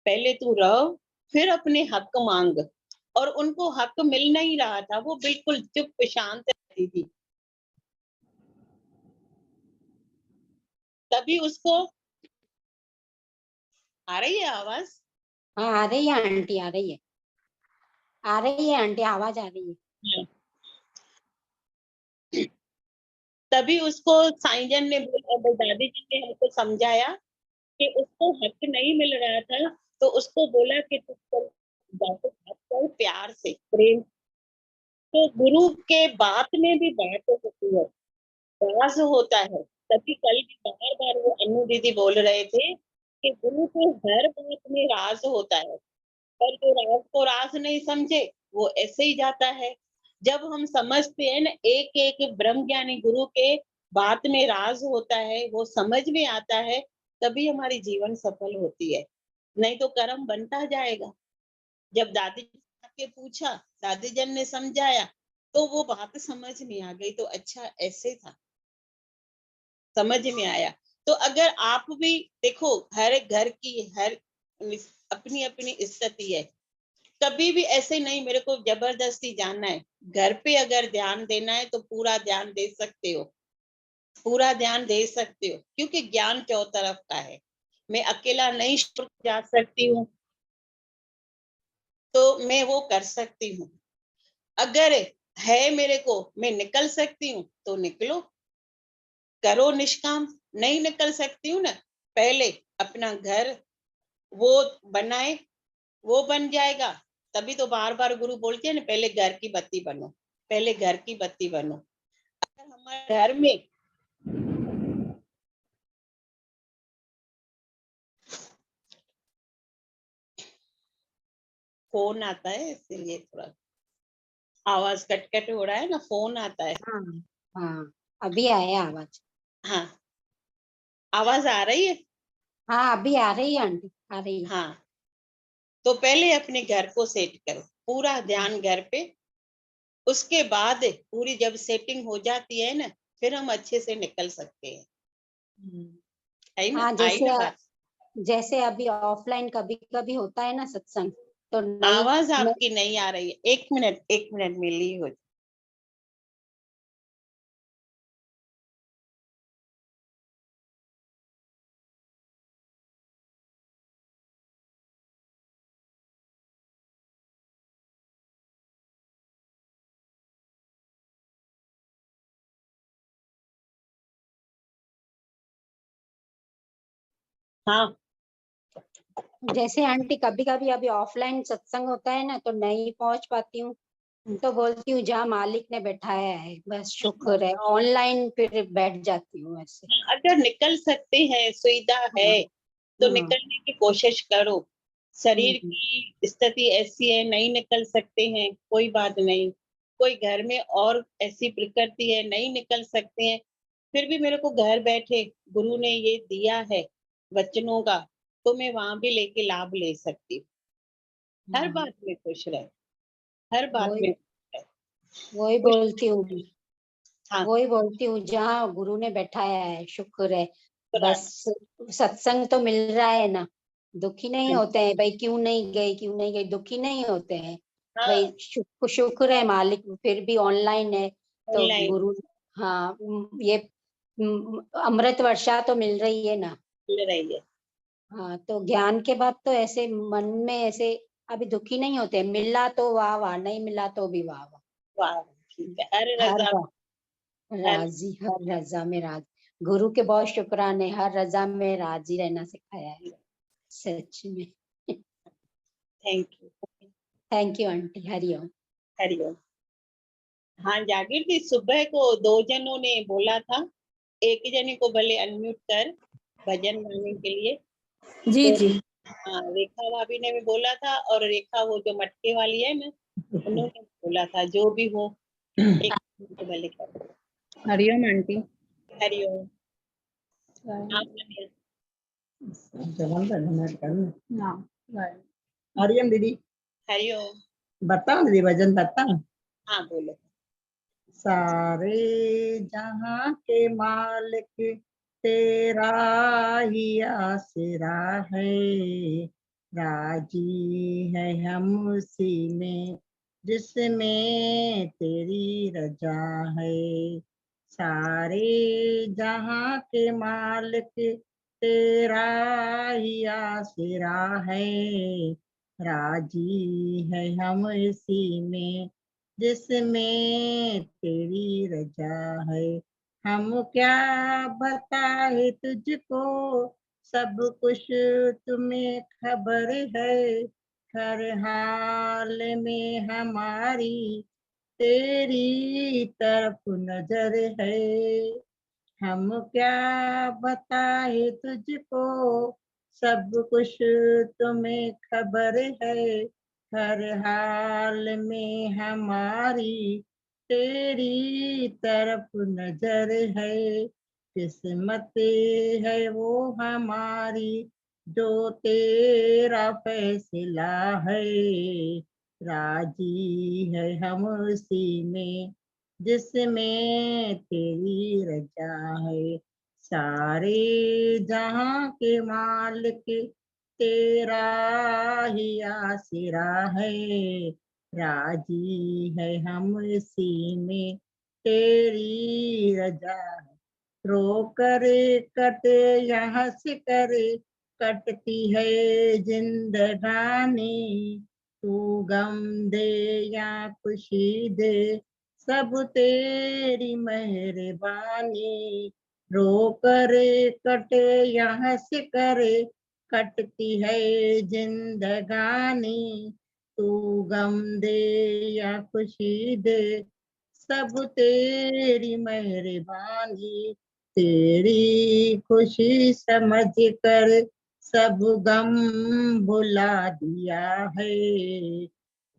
पहले तू रह फिर अपने हक मांग। और उनको हक मिल नहीं रहा था, वो बिल्कुल चुप शांत रहती थी। तभी उसको, आ रही है आवाज? हाँ आ रही है आंटी, आ रही है, आ रही है आंटी, आवाज आ रही है। तभी उसको साईं जन ने बोला, दादी जी ने हमको समझाया कि उसको हक नहीं मिल रहा था, तो उसको बोला कि तू चल जाके बात कर प्यार से, प्रेम। तो गुरु के बात में भी बात होती है, राज होता है। तभी कल भी बार बार वो अनु दीदी बोल रहे थे कि गुरु के हर बात में राज होता है, पर जो राज को राज नहीं समझे वो ऐसे ही जाता है। जब हम समझते हैं ना एक एक ब्रह्म ज्ञानी गुरु के बात में राज होता है, वो समझ में आता है, तभी हमारी जीवन सफल होती है, नहीं तो कर्म बनता जाएगा। जब दादी जी ने आके पूछा, दादी जन ने समझाया, तो वो बात समझ में आ गई, तो अच्छा ऐसे था, समझ में आया। तो अगर आप भी देखो, हर घर की हर अपनी अपनी स्थिति है, कभी भी ऐसे नहीं मेरे को जबरदस्ती जानना है। घर पे अगर ध्यान देना है तो पूरा ध्यान दे सकते हो, पूरा ध्यान दे सकते हो, क्योंकि ज्ञान चौतरफ का है। मैं अकेला नहीं जा सकती हूँ, तो मैं वो कर सकती हूँ। अगर है मेरे को, मैं निकल सकती हूँ तो निकलो, करो निष्काम। नहीं निकल सकती हूँ ना, पहले अपना घर वो बनाए, वो बन जाएगा। तभी तो बार बार गुरु बोलते हैं ना, पहले घर की बत्ती बनो, पहले घर की बत्ती बनो। अगर हमारे घर में फोन आता है, इसलिए थोड़ा आवाज कट कट हो रहा है ना, फोन आता है। हाँ हाँ, अभी आया आवाज। हाँ, आवाज आ रही है। हाँ अभी आ रही है आंटी, आ रही है। हाँ, तो पहले अपने घर को सेट करो, पूरा ध्यान घर पे। उसके बाद पूरी जब सेटिंग हो जाती है ना, फिर हम अच्छे से निकल सकते हैं। है ना, हाँ आई ना बात? जैसे अभी ऑफलाइन कभी कभी होता है ना सत्संग, तो नहीं आवाज आपकी नहीं आ रही है, एक मिनट मिली हो। हाँ, जैसे आंटी कभी कभी अभी ऑफलाइन सत्संग होता है ना, तो नहीं पहुंच पाती हूँ, तो बोलती हूँ जहाँ मालिक ने बैठाया है बस शुक्र है, ऑनलाइन फिर बैठ जाती हूँ ऐसे। अगर निकल सकते हैं, सुविधा है, तो हाँ निकलने की कोशिश करो। शरीर की स्थिति ऐसी है, नहीं निकल सकते हैं, कोई बात नहीं। कोई घर में और ऐसी प्रकृति है, नहीं निकल सकते हैं, फिर भी मेरे को घर बैठे गुरु ने ये दिया है वचनों का, तो मैं वहां भी लेके लाभ ले सकती हूँ। हर बात में खुश रहे, हर बात वही में खुश रहे। वही खुश बोलती हूँ हाँ, वही बोलती हूँ, जहाँ गुरु ने बैठाया है शुक्र है। शुक्राना। बस सत्संग तो मिल रहा है ना, दुखी नहीं होते हैं भाई, क्यों नहीं गए, दुखी नहीं होते हैं भाई। हाँ, शुक्र है मालिक, फिर भी ऑनलाइन है तो ऑनलाइन गुरु। हाँ, ये अमृत वर्षा तो मिल रही है ना। मिल रही है। हाँ, तो ज्ञान के बाद तो ऐसे मन में ऐसे अभी दुखी नहीं होते, मिला तो वाह वाह, नहीं मिला तो भी वाह वाह। वाह, ठीक है। हर हर रजा, हर राजी, हर रजा में राज। गुरु के बहुत शुक्राने, हर रजा में राजी रहना सिखाया है सच में। Thank you. Thank you aunty, Hariom. Hariom. हाँ जागीर जी, सुबह को 2 जनों ने बोला था, एक जने को भले अनम्यूट कर भजन गाने के लिए। जी तो जी। हाँ, रेखा भाभी ने भी बोला था, और रेखा वो जो मटके वाली है ना, उन्होंने बोला था, जो भी हो एक को भले कर। हरिओम आंटी। हरिओम। आप बोलिए। हाँ। हरिओम दीदी, हरिओम। बताओ दीदी, भजन बताओ। हाँ बोलो। सारे जहां के मालिक तेरा ही आसरा है, राजी है हम उसी में जिसमें तेरी रजा है। सारे जहां के मालिक तेरा ही आसरा है, राजी है हम इसी में जिसमें तेरी रजा है। हम क्या बताए तुझको, सब कुछ तुम्हें खबर है, हर हाल में हमारी तेरी तरफ नजर है। हम क्या बताए तुझको, सब कुछ तुम्हें खबर है, हर हाल में हमारी तेरी तरफ नजर है। किस्मत है वो हमारी जो तेरा फैसला है, राजी है हम उसी में जिसमें तेरी रजा है। सारे जहां के मालिक तेरा ही आसरा है, राजी है हम इसी में तेरी रजा है। रो करे कटे या हंस करे कटती है जिंदगानी, तू गम दे या खुशी दे सब तेरी मेहरबानी। रो करे कटे या हंस करे कटती है जिंदगानी, तू गम दे या खुशी दे सब तेरी मेहरबानी। तेरी खुशी समझ कर सब गम भुला दिया है,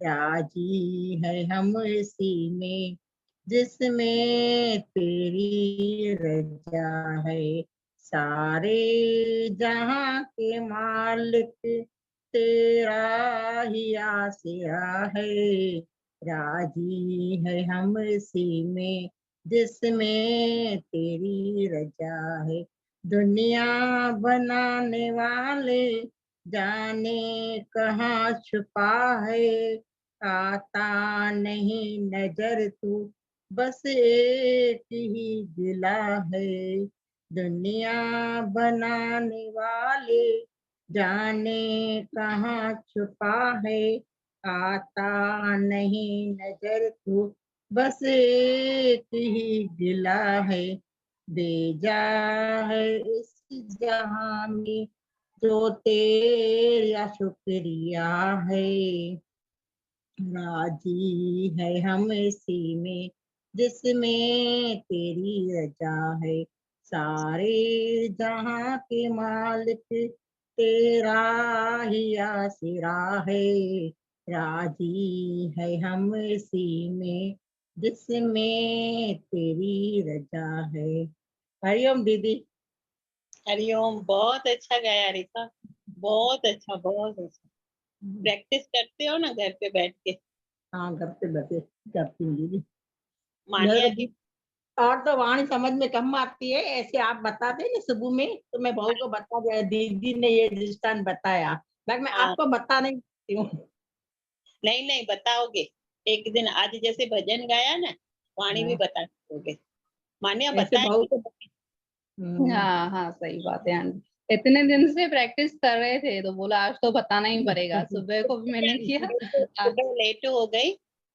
राजी है हम इसी में जिसमें तेरी रजा है। सारे जहां के मालिक तेरा ही आसरा है, राजी है हम इसी में जिसमें तेरी रजा है। दुनिया बनाने वाले जाने कहाँ छुपा है, आता नहीं नजर तू बस एक ही गिला है। दुनिया बनाने वाले जाने कहाँ छुपा है, आता नहीं नजर तू बस एक ही गिला है। भेजा है इस जहां में जो तेरा शुक्रिया है, राजी है हम इसी में जिसमें तेरी रजा है। सारे जहां के मालिक तेरा ही आसरा है, राजी है हम इसी में जिसमें तेरी रजा है। हरिओम दीदी। हरिओम, बहुत अच्छा गाया रिका, बहुत अच्छा, बहुत अच्छा। प्रैक्टिस करते हो ना घर पे बैठ के? हाँ, घर पे बैठे करती हूँ दीदी। मानिया मेरे की को और तो वाणी समझ में कम आती है, ऐसे आप बताते ना सुबह में, तो मैं बहू को बता दिया, दीदी ने ये दृष्टांत बताया, बट मैं हाँ, आपको बता नहीं सकती हूँ। नहीं नहीं बताओगे एक दिन। आज जैसे भजन गाया ना, वाणी भी हाँ, बता दोगे। मानिया ऐसे बहू बताएगी। को हाँ हाँ, सही बात है आंटी। इतने दिन से प्रैक्टिस कर रहे थे तो बोला आज तो बताना ही पड़ेगा। सुबह को भी मैंने किया। आ, सुबह लेट हो गई,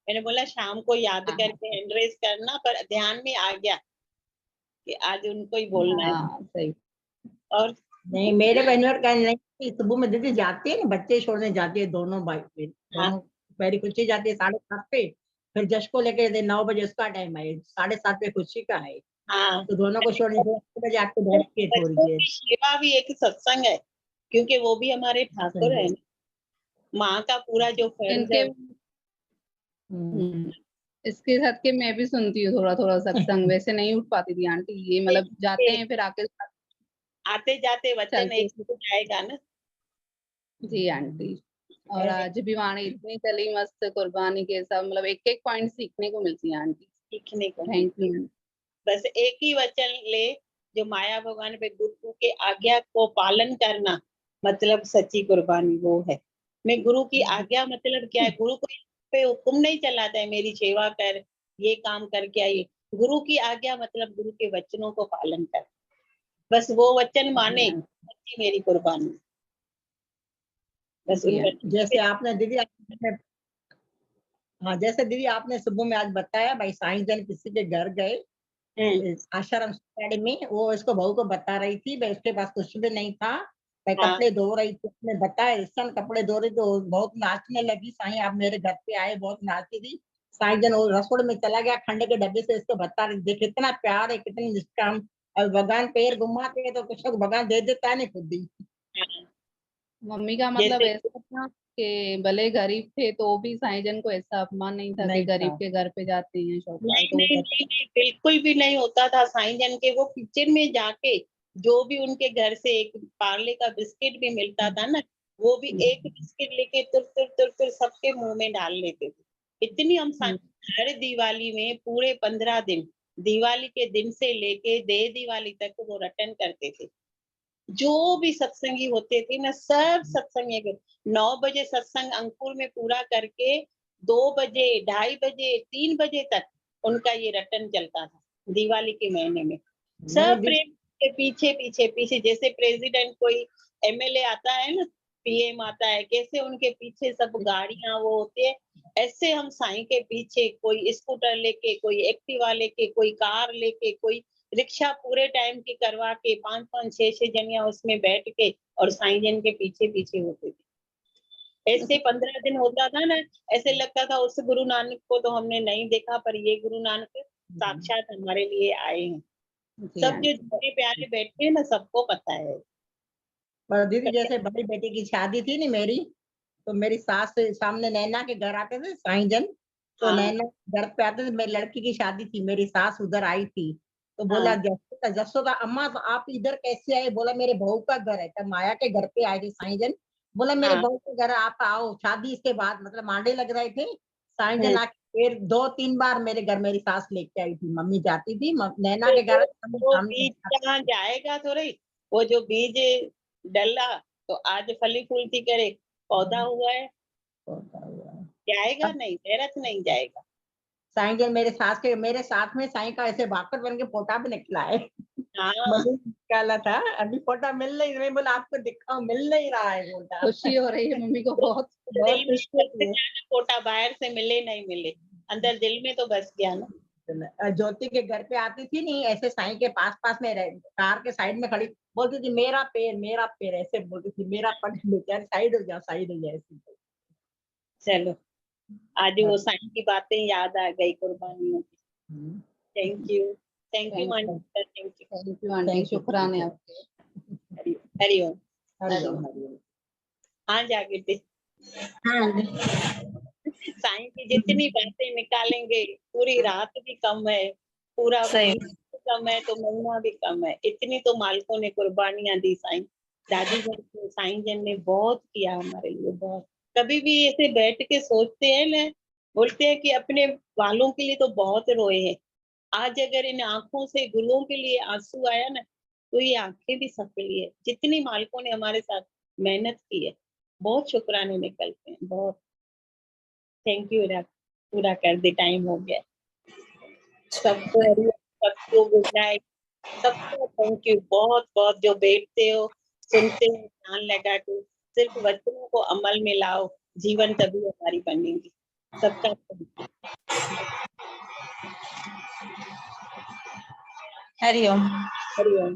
मैंने बोला शाम को याद हाँ करके हैंड रेस करना, पर ध्यान में आ गया कि आज उनको ही बोलना है। हाँ, सही। और नहीं, मेरे बहनों का नहीं, सुबह में दीदी जाती है ना, बच्चे छोड़ने जाती है, दोनों भाई बहन हाँ दोनों। पहली खुशी जाती है 7:30 पे, फिर जश को लेके 9 बजे उसका टाइम है, 7:30 पे खुशी का है, हाँ, तो दोनों को छोड़ने 8 बजे आके बैठती है थोड़ी बच्चों देर। की सेवा भी एक सत्संग है, क्योंकि वो भी हमारे ठाकुर है। माँ का पूरा जो फर्ज इनके है। इसके साथ के मैं भी सुनती हूँ थोड़ा थोड़ा सत्संग। वैसे नहीं उठ पाती थी आंटी, ये मतलब जाते हैं फिर आके आते जाते वचन चलते। एक हो जाएगा ना। जी आंटी। और आज भी वाणी इतनी चली मस्त, कुर्बानी के सब मतलब एक एक पॉइंट सीखने को मिलती है आंटी। सीखने को थैंक यू। बस एक ही वचन ले, जो माया भगवान पे गुरु के आज्ञा को पालन करना, मतलब सच्ची कुर्बानी वो है। मैं गुरु की आज्ञा मतलब क्या है? गुरु को पे हुक्म नहीं चलाता है मेरी सेवा कर, ये काम करके आई। गुरु की आज्ञा मतलब गुरु के वचनों को पालन कर, बस वो वचन माने, सच्ची मेरी कुर्बानी। बस जी उन आंटी। वचनों पे। जैसे आपने दीदी हाँ, जैसे दीदी आपने सुबह में आज बताया, भाई साईं जन किसी के घर गए, इस आश्रम सोसाइटी में, वो इसको बहू को बता रही थी, भाई उसके पास कुछ भी नहीं था, भाई हाँ कपड़े धो रही थी, उसने बताया ईशान कपड़े धो रही, तो बहुत नाचने लगी, साईं आप मेरे घर पे आए, बहुत नाचती थी। साईं जन वो रसोड़ में चला गया, खंडे के डब्बे से इसको बता रही, देख कितना प्यार है, कितनी निष्काम, और भगवान पैर घुमाते हैं तो कुछ लोग भगवान दे देता है ना खुद ही। हाँ। मम्मी का मतलब जैसे ऐसा था कि भले गरीब थे तो भी साईं को ऐसा अपमान नहीं था कि नहीं गरीब था। के घर पे जाते हैं शौचालय, नहीं तो वो नहीं नहीं नहीं, बिल्कुल भी नहीं होता था। साईं जन के वो किचन में जाके, जो भी उनके घर से एक पार्ले का बिस्किट भी मिलता था ना, वो भी एक बिस्किट लेके तुर तुर तुर तुर सबके मुंह में डाल लेते थे। इतनी हम हर दिवाली में पूरे 15 दिन, दिवाली के दिन से लेके दे दिवाली तक वो रटन करते थे। जो भी सत्संगी होते थे ना, सब सत्संग 9 बजे सत्संग अंकुर में पूरा करके 2 बजे, 2:30 बजे, 3 बजे तक उनका ये रटन चलता था दिवाली के महीने में। नहीं सब दीदी, प्रेम के पीछे पीछे पीछे, जैसे प्रेसिडेंट कोई एमएलए आता है ना, पीएम आता है, कैसे उनके पीछे सब गाड़ियां वो होती है, ऐसे हम साईं के पीछे, कोई स्कूटर लेके, कोई एक्टिवा लेके, कोई कार लेके, कोई रिक्शा पूरे टाइम की करवा के 5-5, 6-6 जनिया उसमें बैठ के और साईं जन के पीछे पीछे होते थे। ऐसे 15 दिन होता था ना, ऐसे लगता था उस गुरु नानक को तो हमने नहीं देखा, पर ये गुरु नानक साक्षात हमारे लिए आए हैं। जी सब जो आंटी। जितने प्यारे बैठे हैं ना, सबको पता है। पर दीदी जैसे बड़ी बेटी की शादी थी ना मेरी, तो मेरी सास से सामने नैना के घर आते थे साईं जन, तो हाँ नैना घर पे आते थे, मेरी लड़की की शादी थी, मेरी सास उधर आई थी, तो बोला हाँ जसोदा जसोदा अम्मा तो आप इधर कैसे आए, बोला मेरे बहू का घर है, तब माया के घर पे आए थे साईं जन, बोला मेरे हाँ। बहू के घर आप आओ, शादी इसके बाद मतलब मांडे लग रहे थे, साईं जन हम्म, आके फिर 2-3 बार मेरे घर मेरी सास लेके आई थी, मम्मी जाती थी, नैना तो के घर मम्मी वो सामने बीज कहाँ जाएगा थोड़ी, वो जो बीज डला तो आज फली फूलती करे, पौधा हुआ है, जाएगा अब नहीं, मेहनत नहीं जाएगा। साईं जन मेरे सास के मेरे साथ में साईं का ऐसे भाकर बन के फोटा भी निकला है। हाँ मम्मी ने निकाला था, अभी फोटा मिल नहीं, मैं बोला आपको दिखाओ, मिल नहीं रहा है फोटा। खुशी हो रही है मम्मी को बहुत। बहुत दिल में खुशी बस होती है। गया ना, फोटा बाहर से मिले नहीं मिले, अंदर दिल में तो बस गया ना। ज्योति के घर पे आती थी नहीं, ऐसे साईं के पास पास में कार के साइड में खड़ी बोलती थी मेरा पैर ऐसे बोलती थी, मेरा पग बेचारी साइड हो जाओ, साइड हो जाए ऐसे। चलो, आज वो साईं की बातें याद आ गई कुर्बानियों की। Hmm, thank you, thank you thank Manika, thank you. Thank you aunty, thank you शुक्राने आपके। हरिओम। हरिओम। हाँ जाके थे हाँ साईं की जितनी बातें निकालेंगे पूरी रात भी कम है, पूरा सही। दिन भी कम है तो महीना भी कम है। इतनी तो मालिकों ने कुर्बानियां दी साईं। दादी जन को साईं जन ने बहुत किया हमारे लिए, बहुत। कभी भी ऐसे बैठ के सोचते हैं ना, बोलते हैं कि अपने वालों के लिए तो बहुत रोए हैं। आज अगर इन आंखों से गुरुओं के लिए आंसू आया ना, तो ये आंखें भी सफली है। जितनी मालिकों ने हमारे साथ मेहनत की है, बहुत शुक्राने निकलते हैं, बहुत। थैंक यू, पूरा कर दे, टाइम हो गया। सबको हरिओम, सबको गुड नाइट, सबको थैंक यू बहुत बहुत। जो बैठते हो, सुनते हो, ध्यान लगा के सिर्फ वचनों को अमल में लाओ, जीवन तभी हमारी बनेगी। सबका thank you। हरिओम। हरिओम।